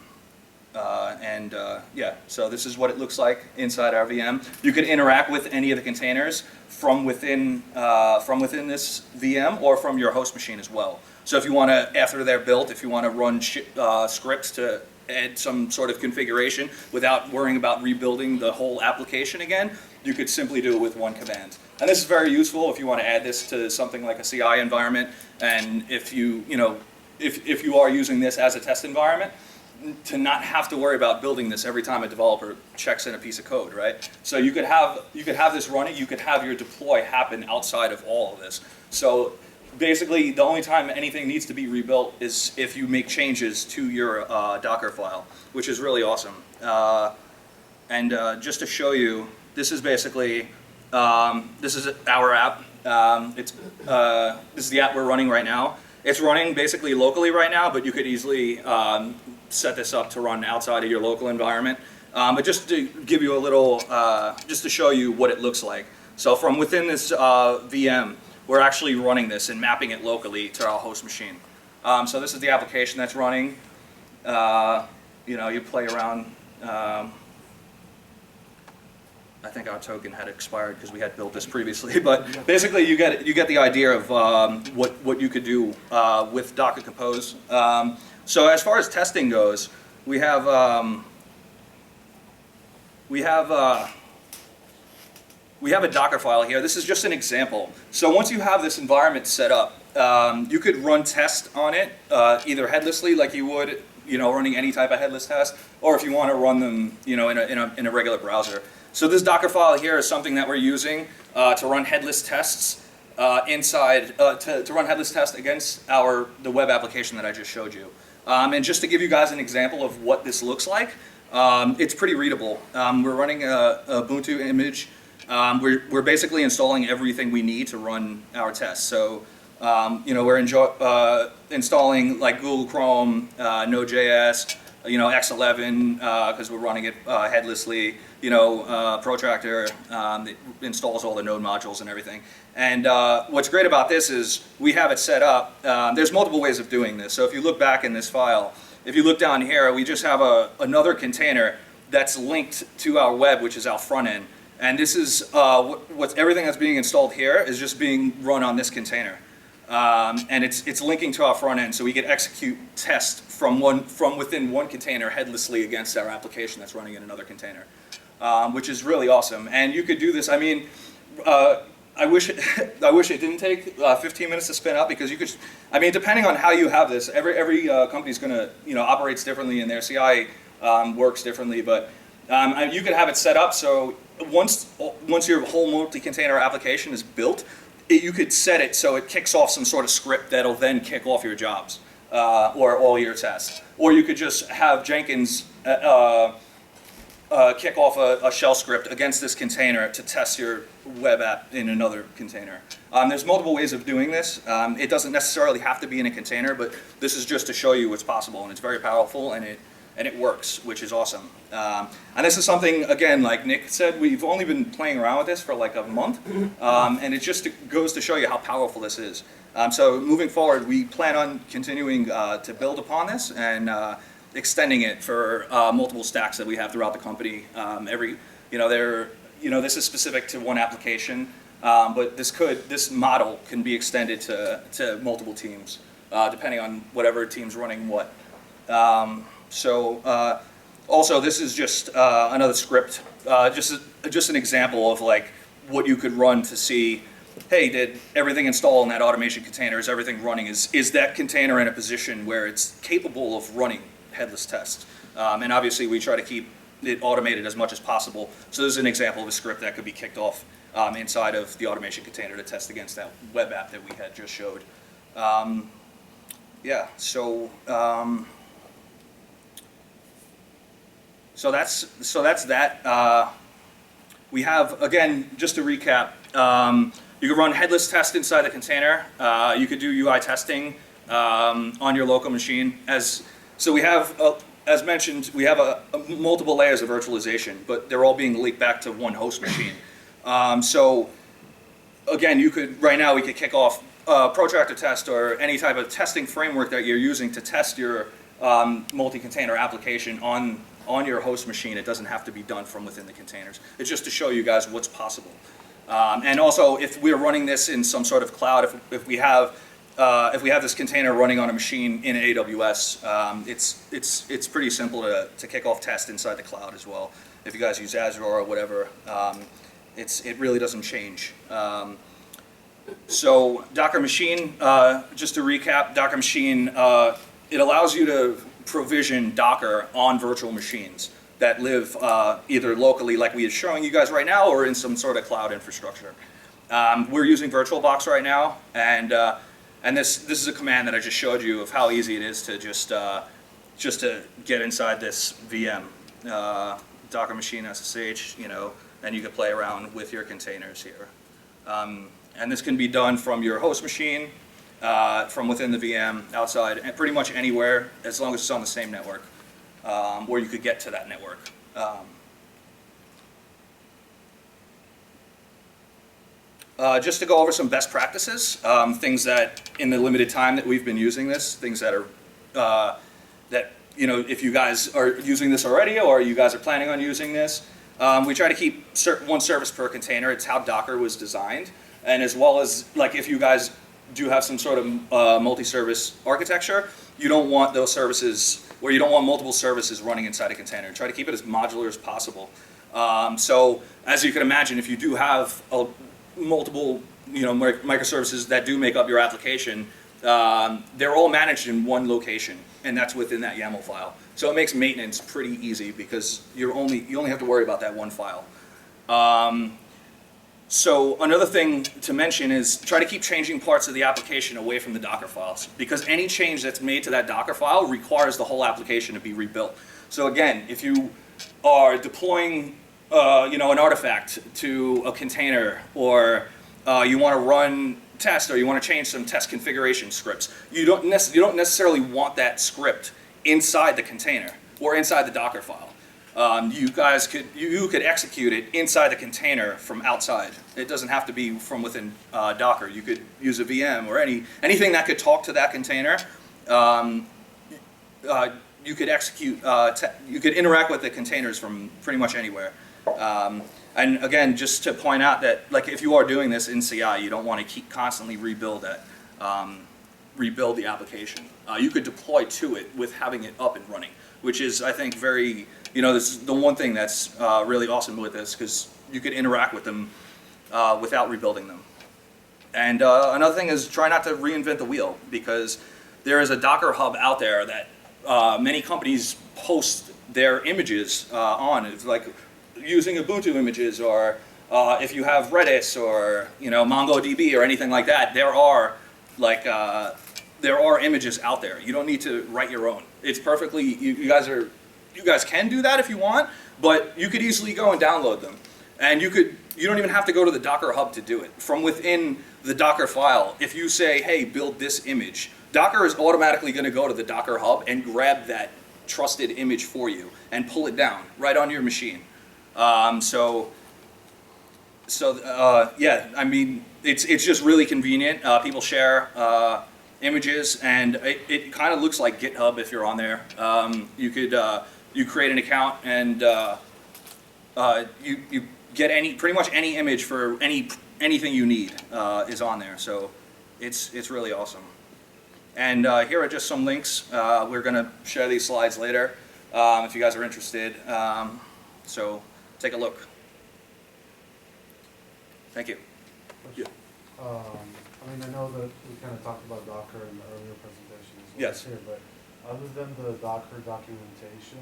Yeah, so this is what it looks like inside our VM. You could interact with any of the containers from within this VM or from your host machine as well. So if you want to, after they're built, if you want to run scripts to add some sort of configuration without worrying about rebuilding the whole application again, you could simply do it with one command. And this is very useful if you want to add this to something like a CI environment, and if you are using this as a test environment, to not have to worry about building this every time a developer checks in a piece of code, right? So you could have this running, you could have your deploy happen outside of all of this. So basically, the only time anything needs to be rebuilt is if you make changes to your Docker file, which is really awesome. Just to show you, this is basically this is our app. This is the app we're running right now. It's running basically locally right now, but you could easily set this up to run outside of your local environment. But just to give you a little, just to show you what it looks like. So from within this VM, we're actually running this and mapping it locally to our host machine. So this is the application that's running. You play around. I think our token had expired because we had built this previously, but basically you get the idea of what you could do with Docker Compose. So as far as testing goes, we have a Docker file here. This is just an example. So once you have this environment set up, you could run tests on it, either headlessly like you would, running any type of headless test, or if you want to run them, in a regular browser. So this Docker file here is something that we're using to run headless tests to run headless tests against the web application that I just showed you. And just to give you guys an example of what this looks like, it's pretty readable. We're running a Ubuntu image. We're basically installing everything we need to run our tests. So, we're installing like Google Chrome, Node.js, X11 because we're running it headlessly. Protractor that installs all the node modules and everything. And what's great about this is we have it set up. There's multiple ways of doing this. So if you look back in this file, if you look down here, we just have another container that's linked to our web, which is our front end. And this is everything that's being installed here is just being run on this container. And it's linking to our front end, so we can execute tests from within one container headlessly against our application that's running in another container, which is really awesome. And you could do this. I mean, I wish it didn't take 15 minutes to spin up, because you could. I mean, depending on how you have this, every company's gonna operates differently, and their CI works differently. But you could have it set up so once your whole multi-container application is built, you could set it so it kicks off some sort of script that'll then kick off your jobs or all your tests. Or you could just have Jenkins kick off a shell script against this container to test your web app in another container. There's multiple ways of doing this. It doesn't necessarily have to be in a container, but this is just to show you what's possible, and it's very powerful, and it works, which is awesome. And this is something, again, like Nick said, we've only been playing around with this for like a month, and it just goes to show you how powerful this is. So moving forward, we plan on continuing to build upon this and extending it for multiple stacks that we have throughout the company. This is specific to one application, but this model can be extended to multiple teams, depending on whatever team's running what. Also, this is just another script, just an example of like what you could run to see, hey, did everything install in that automation container? Is everything running? Is that container in a position where it's capable of running headless tests? And obviously, we try to keep it automated as much as possible. So this is an example of a script that could be kicked off inside of the automation container to test against that web app that we had just showed. So that's that. We have, again, just to recap, you can run headless tests inside the container. You could do UI testing on your local machine. So we have, as mentioned, we have multiple layers of virtualization, but they're all being linked back to one host machine. So again, right now we could kick off a Protractor test or any type of testing framework that you're using to test your multi-container application on your host machine. It doesn't have to be done from within the containers. It's just to show you guys what's possible. And also, if we're running this in some sort of cloud, if we have this container running on a machine in AWS, it's pretty simple to kick off tests inside the cloud as well. If you guys use Azure or whatever, it really doesn't change. So Docker Machine, just to recap, Docker Machine, it allows you to provision Docker on virtual machines that live either locally, like we are showing you guys right now, or in some sort of cloud infrastructure. We're using VirtualBox right now, and this is a command that I just showed you of how easy it is to just to get inside this VM, Docker Machine SSH, and you can play around with your containers here. And this can be done from your host machine, from within the VM, outside, and pretty much anywhere, as long as it's on the same network, or you could get to that network. Just to go over some best practices, things that in the limited time that we've been using this, things that are, if you guys are using this already or you guys are planning on using this, We try to keep one service per container. It's how Docker was designed. And as well as, like, if you guys do have some sort of multi-service architecture, you don't want those services, or you don't want multiple services running inside a container. Try to keep it as modular as possible. So as you can imagine, if you do have multiple microservices that do make up your application, they're all managed in one location, and that's within that YAML file. So it makes maintenance pretty easy because you only have to worry about that one file. So another thing to mention is try to keep changing parts of the application away from the Docker files, because any change that's made to that Docker file requires the whole application to be rebuilt. So again, if you are deploying an artifact to a container, or you want to run test, or you want to change some test configuration scripts, you don't necessarily want that script inside the container or inside the Docker file. You could execute it inside the container from outside. It doesn't have to be from within Docker. You could use a VM or anything that could talk to that container. You could execute. You could interact with the containers from pretty much anywhere. And again, just to point out that, like, if you are doing this in CI, you don't want to constantly rebuild the application. You could deploy to it with having it up and running, which is, I think, very, this is the one thing that's really awesome with this, because you could interact with them without rebuilding them. And another thing is try not to reinvent the wheel, because there is a Docker hub out there that many companies post their images on. It's like using Ubuntu images, or if you have Redis or MongoDB or anything like that, there are images out there. You don't need to write your own. It's perfectly, you guys can do that if you want, but you could easily go and download them. And you don't even have to go to the Docker hub to do it. From within the Docker file, if you say, hey, build this image, Docker is automatically going to go to the Docker hub and grab that trusted image for you and pull it down right on your machine. Yeah, I mean, it's just really convenient. People share images, and it kind of looks like GitHub if you're on there. You create an account, and you get pretty much any image for anything you need is on there. So it's really awesome. And here are just some links. We're going to share these slides later if you guys are interested. So take a look. Thank you. Yeah.
I mean, I know that we kind of talked about Docker in the earlier presentation as well.
Yes.
Here, but other than the Docker documentation,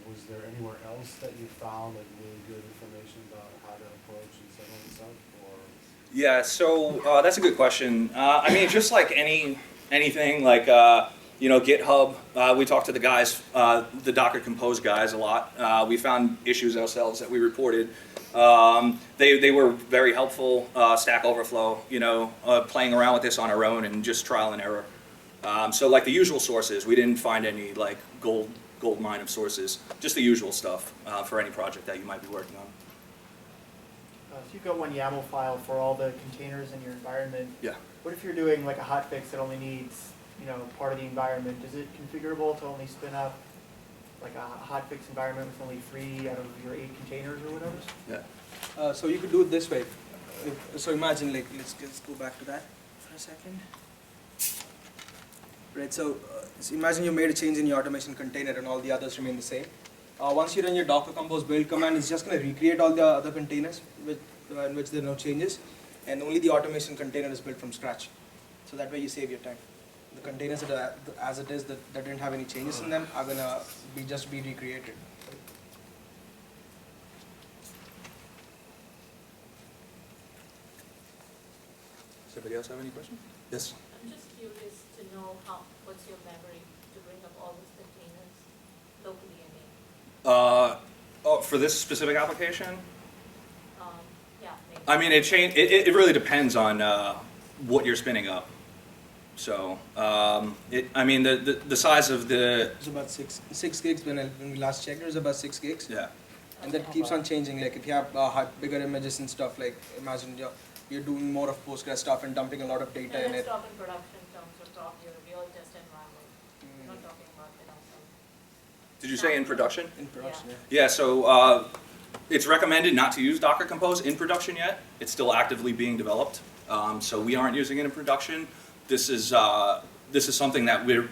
was there anywhere else that you found like really good information about how to approach and set this up? Or? Yeah,
so that's a good question. I mean, just like anything, like GitHub. We talked to the guys, the Docker Compose guys, a lot. We found issues ourselves that we reported. They were very helpful. Stack Overflow, playing around with this on our own and just trial and error. So like the usual sources, we didn't find any like gold mine of sources. Just the usual stuff for any project that you might be working on.
If you've got one YAML file for all the containers in your environment,
yeah.
What if you're doing like a hotfix that only needs, part of the environment? Is it configurable to only spin up like a hotfix environment with only 3 out of your 8 containers or whatever?
Yeah.
So you could do it this way. So imagine, like, let's go back to that for a second. Right, so imagine you made a change in your automation container and all the others remain the same. Once you run your Docker Compose build command, it's just going to recreate all the other containers in which there are no changes, and only the automation container is built from scratch. So that way you save your time. The containers that are as it is that didn't have any changes in them are going to just be recreated.
Does anybody else have any questions? Yes.
I'm just curious to know what's your memory to bring up all these containers locally,
For this specific application?
Yeah, maybe.
I mean, it really depends on what you're spinning up. So, I mean, the size of the...
It's about 6 gigs when we last checked. It was about 6 gigs.
Yeah.
And that keeps on changing. Like if you have bigger images and stuff, like imagine you're doing more of Postgres stuff and dumping a lot of data in
Let's
it.
talk in production terms of your real test environment. We're not talking about some...
Did you say in production?
In production,
Yeah, so it's recommended not to use Docker Compose in production yet. It's still actively being developed, so we aren't using it in production. This is something that we're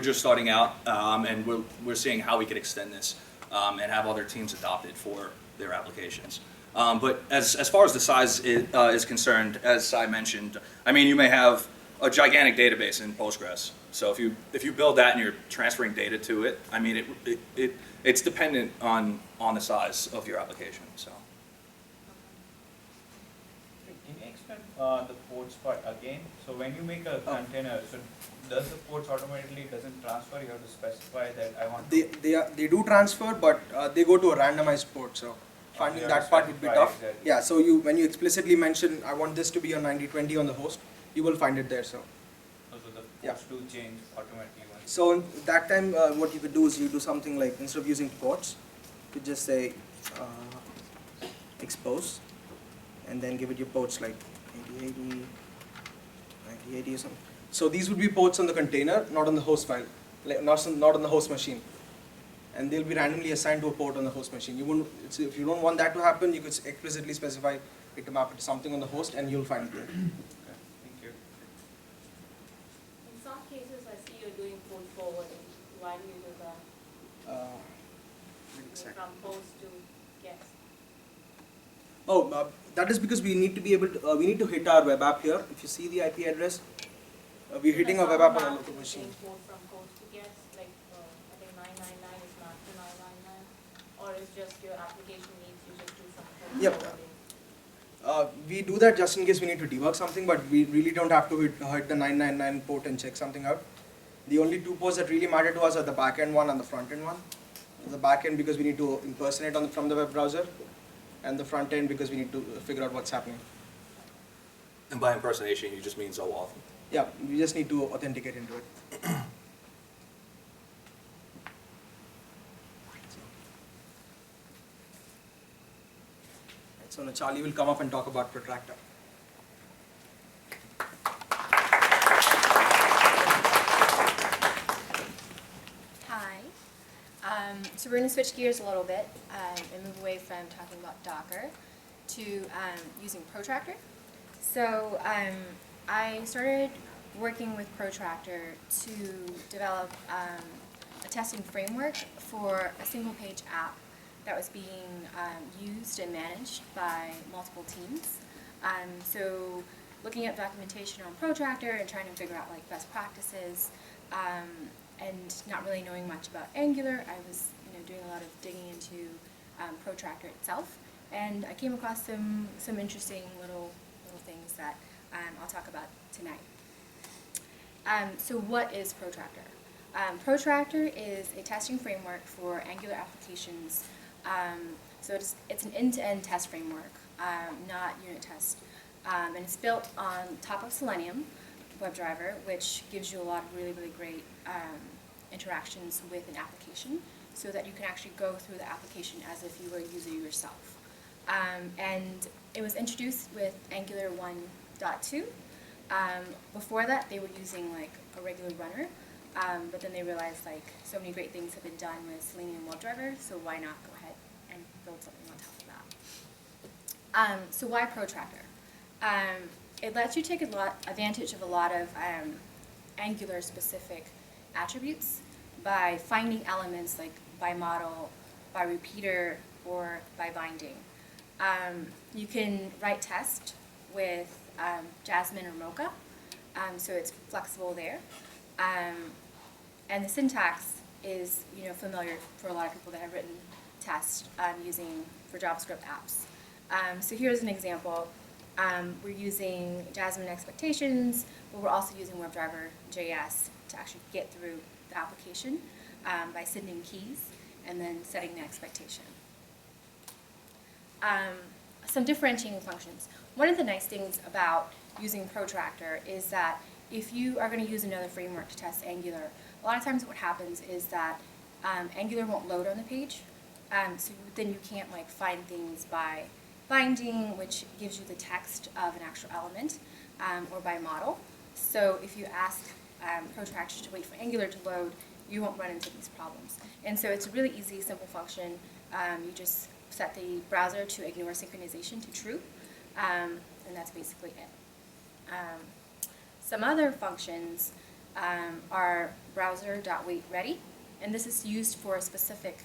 just starting out, and we're seeing how we could extend this and have other teams adopt it for their applications. But as far as the size is concerned, as Sai mentioned, I mean, you may have a gigantic database in Postgres. So if you build that and you're transferring data to it, I mean, it's dependent on the size of your application. So.
Can you explain the ports part again? So when you make a container, so does the ports automatically doesn't transfer? You have to specify that I want.
They do transfer, but they go to a randomized port. So finding that part would be tough.
Exactly.
Yeah. So when you explicitly mention I want this to be a 90/20 on the host, you will find it there. So.
So the
Yeah.
ports do change automatically.
So in that time, what you could do is you do something like, instead of using ports, you could just say expose, and then give it your ports like 8080, 9080 or something. So these would be ports on the container, not on the host file, like not on the host machine, and they'll be randomly assigned to a port on the host machine. If you don't want that to happen, you could explicitly specify it to map it to something on the host, and you'll find it there.
Okay, thank you.
In some cases, I see you're doing port forwarding. Why do you do that? From post to guest.
Oh, that is because we need to be able to, we need to hit our web app here. If you see the IP address, we're hitting our web app on a local machine.
Port from post to guest, like I think 999 is not to 999, or is just your application needs you just do some port
Yep.
forwarding?
We do that just in case we need to debug something, but we really don't have to hit the 999 port and check something out. The only two ports that really matter to us are the backend one and the front end one. The backend because we need to impersonate from the web browser, and the front end because we need to figure out what's happening.
And by impersonation, you just mean so often.
Yeah, we just need to authenticate into it. So now Charlie will come up and talk about Protractor.
Hi. So we're going to switch gears a little bit and move away from talking about Docker to using Protractor. So I started working with Protractor to develop a testing framework for a single-page app that was being used and managed by multiple teams. So looking at documentation on Protractor and trying to figure out like best practices, and not really knowing much about Angular, I was doing a lot of digging into Protractor itself, and I came across some interesting little things that I'll talk about tonight. So what is Protractor? Protractor is a testing framework for Angular applications. So it's an end-to-end test framework, not unit test, and it's built on top of Selenium WebDriver, which gives you a lot of really great interactions with an application, so that you can actually go through the application as if you were a user yourself. And it was introduced with Angular 1.2. Before that, they were using like a regular runner, but then they realized like so many great things have been done with Selenium WebDriver, so why not go ahead and build something on top of that? So why Protractor? It lets you take advantage of a lot of Angular-specific attributes by finding elements like by model, by repeater, or by binding. You can write tests with Jasmine or Mocha, so it's flexible there. And the syntax is familiar for a lot of people that have written tests using for JavaScript apps. So here's an example. We're using Jasmine expectations, but we're also using WebDriver JS to actually get through the application by sending keys and then setting the expectation. Some differentiating functions. One of the nice things about using Protractor is that if you are going to use another framework to test Angular, a lot of times what happens is that Angular won't load on the page, so then you can't like find things by binding, which gives you the text of an actual element, or by model. So if you ask Protractor to wait for Angular to load, you won't run into these problems. And so it's a really easy, simple function you just set the browser to ignore synchronization to true, and that's basically it. Some other functions are browser.waitReady, and this is used for specific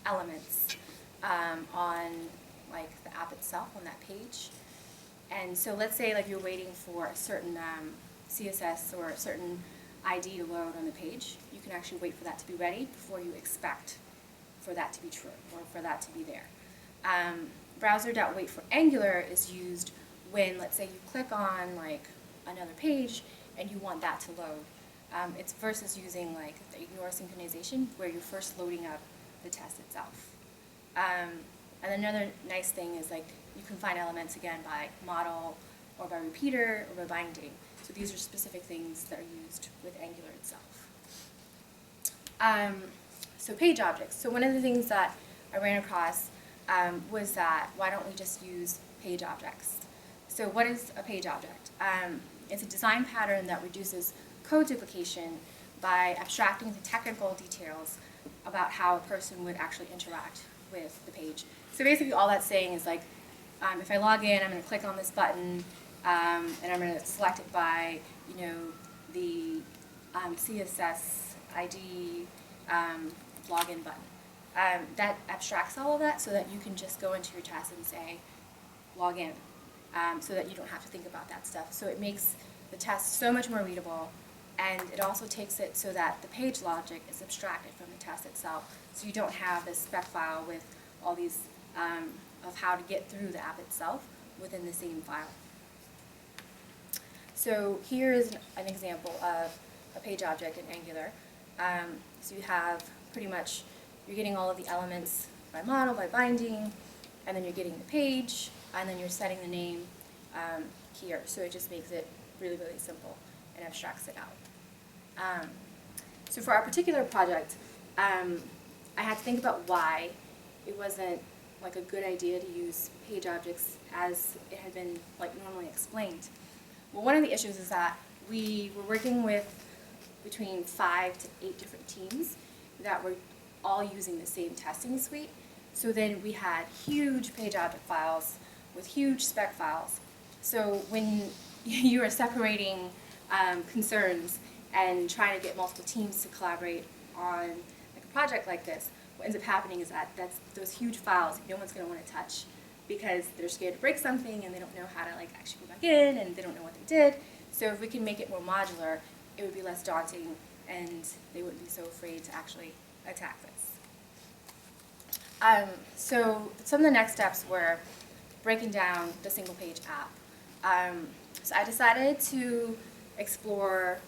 elements on like the app itself on that page. And so let's say like you're waiting for a certain CSS or a certain ID to load on the page. You can actually wait for that to be ready before you expect for that to be true or for that to be there. Browser.wait for Angular is used when, let's say, you click on like another page and you want that to load. It's versus using like the ignore synchronization where you're first loading up the test itself. And another nice thing is like you can find elements again by model or by repeater or by binding. So these are specific things that are used with Angular itself. So page objects. So one of the things that I ran across was that why don't we just use page objects? So what is a page object? It's a design pattern that reduces code duplication by abstracting the technical details about how a person would actually interact with the page. So basically all that's saying is like, if I log in, I'm going to click on this button, and I'm going to select it by, you know, the CSS ID login button. That abstracts all of that so that you can just go into your test and say, log in, so that you don't have to think about that stuff. So it makes the test so much more readable, and it also takes it so that the page logic is abstracted from the test itself. So you don't have this spec file with all these of how to get through the app itself within the same file. So here is an example of a page object in Angular. So you have pretty much, you're getting all of the elements by model, by binding, and then you're getting the page, and then you're setting the name here. So it just makes it really, really simple and abstracts it out. So for our particular project, I had to think about why it wasn't like a good idea to use page objects as it had been like normally explained. Well, one of the issues is that we were working with between 5 to 8 different teams that were all using the same testing suite. So then we had huge page object files with huge spec files. So when you are separating concerns and trying to get multiple teams to collaborate on like a project like this, what ends up happening is that those huge files no one's going to want to touch because they're scared to break something and they don't know how to like actually go back in and they don't know what they did. So if we can make it more modular, it would be less daunting and they wouldn't be so afraid to actually attack this. So some of the next steps were breaking down the single page app. So I decided to explore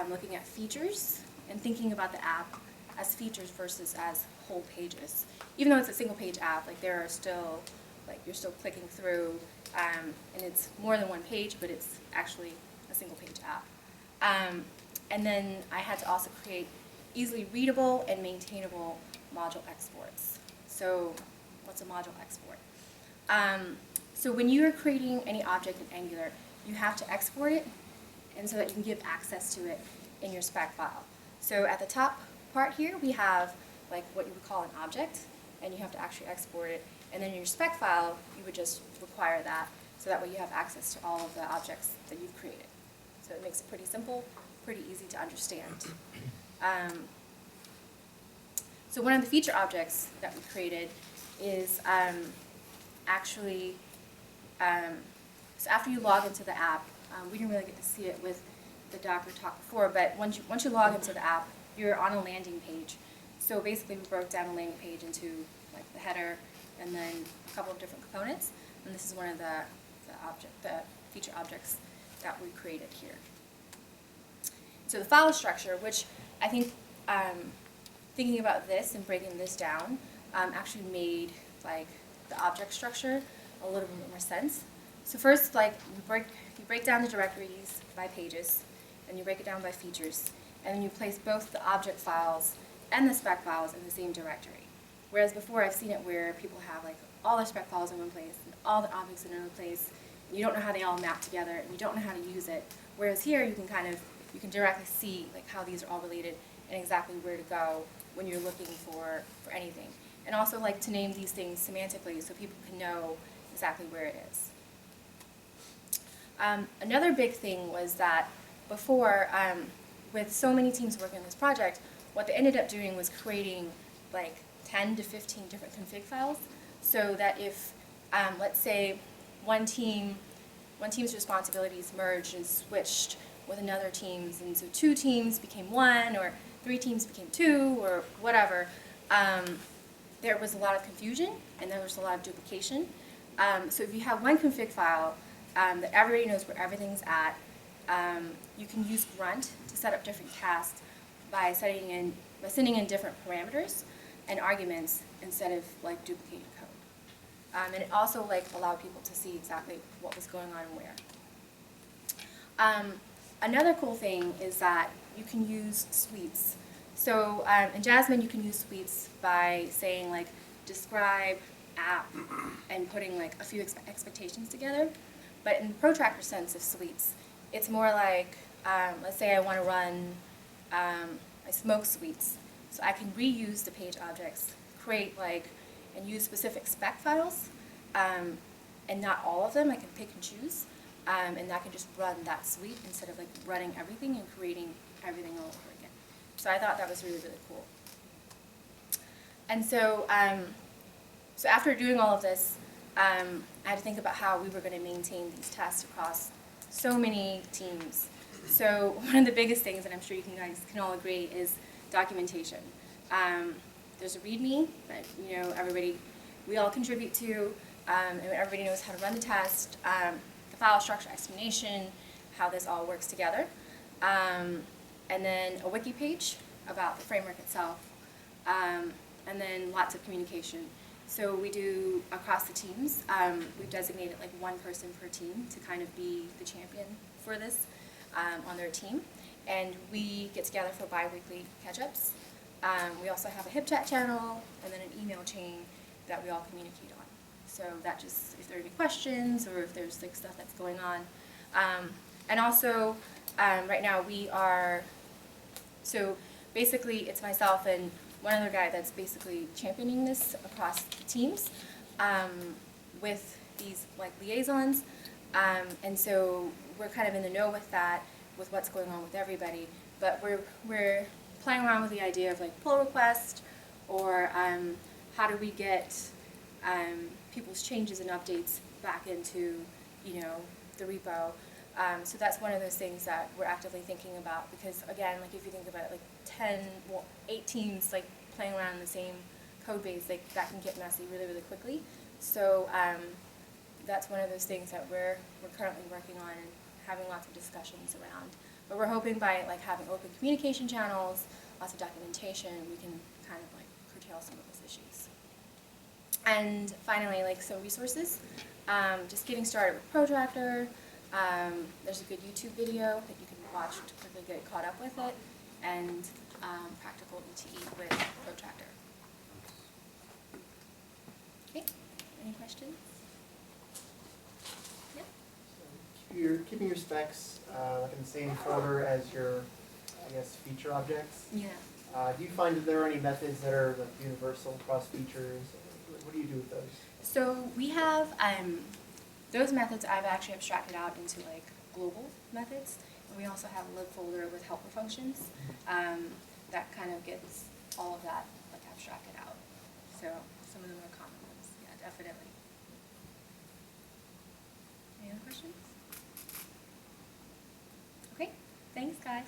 looking at features and thinking about the app as features versus as whole pages. Even though it's a single page app, like there are still, like you're still clicking through, and it's more than one page, but it's actually a single page app. And then I had to also create easily readable and maintainable module exports. So what's a module export? So when you are creating any object in Angular, you have to export it, and so that you can give access to it in your spec file. So at the top part here, we have like what you would call an object, and you have to actually export it. And then in your spec file, you would just require that, so that way you have access to all of the objects that you've created. So it makes it pretty simple, pretty easy to understand. So one of the feature objects that we created is actually, so after you log into the app, we didn't really get to see it with the Docker talk before, but once you log into the app, you're on a landing page. So basically we broke down the landing page into like the header and then a couple of different components, and this is one of the feature objects that we created here. So the file structure, which I think thinking about this and breaking this down actually made like the object structure a little bit more sense. So first, like you break down the directories by pages, and you break it down by features, and then you place both the object files and the spec files in the same directory. Whereas before, I've seen it where people have like all the spec files in one place and all the objects in another place, and you don't know how they all map together, and you don't know how to use it. Whereas here, you can directly see like how these are all related and exactly where to go when you're looking for anything. and also like to name these things semantically so people can know exactly where it is. Another big thing was that before, with so many teams working on this project, what they ended up doing was creating like 10 to 15 different config files, so that if, let's say, one team's responsibilities merged and switched with another team's, and so 2 teams became 1, or 3 teams became 2, or whatever, there was a lot of confusion and there was a lot of duplication. So if you have one config file that everybody knows where everything's at, you can use Grunt to set up different tasks by sending in different parameters and arguments instead of like duplicating code. And it also like allowed people to see exactly what was going on and where. Another cool thing is that you can use suites. So in Jasmine, you can use suites by saying like describe app and putting like a few expectations together. But in the Protractor sense of suites, it's more like, let's say I want to run my smoke suites. So I can reuse the page objects, create like, and use specific spec files, and not all of them. I can pick and choose, and that can just run that suite instead of like running everything and creating everything all over again. So I thought that was really, really cool. And so, so after doing all of this, I had to think about how we were going to maintain these tests across so many teams. So one of the biggest things, and I'm sure you guys can all agree, is documentation. There's a README that we all contribute to, and everybody knows how to run the test, the file structure explanation, how this all works together, and then a wiki page about the framework itself, and then lots of communication. So we do across the teams. We've designated like one person per team to kind of be the champion for this on their team, and we get together for bi-weekly catch-ups. We also have a HipChat channel and then an email chain that we all communicate on. So that just, if there are any questions or if there's like stuff that's going on. And also, right now we are, so basically it's myself and one other guy that's basically championing this across the teams with these like liaisons. And so we're kind of in the know with that, with what's going on with everybody. But we're playing around with the idea of like pull request, or how do we get people's changes and updates back into the repo. So that's one of those things that we're actively thinking about, because again, like if you think about it, like 8 teams like playing around in the same code base, like that can get messy really, really quickly. So that's one of those things that we're currently working on and having lots of discussions around. But we're hoping by like having open communication channels, lots of documentation, we can kind of like curtail some of those issues. And finally, like some resources. Just getting started with Protractor. There's a good YouTube video that you can watch to quickly get caught up with it, and practical ETE with Protractor. Okay, any questions? Yeah?
You're keeping your specs like in the same folder as your, I guess, feature objects.
Yeah.
Do you find that there are any methods that are like universal across features? What do you do with those?
So we have those methods I've actually abstracted out into like global methods, and we also have a lib folder with helper functions that kind of gets all of that like abstracted out. So some of the more common ones, yeah, definitely. Any other questions? Okay, thanks guys.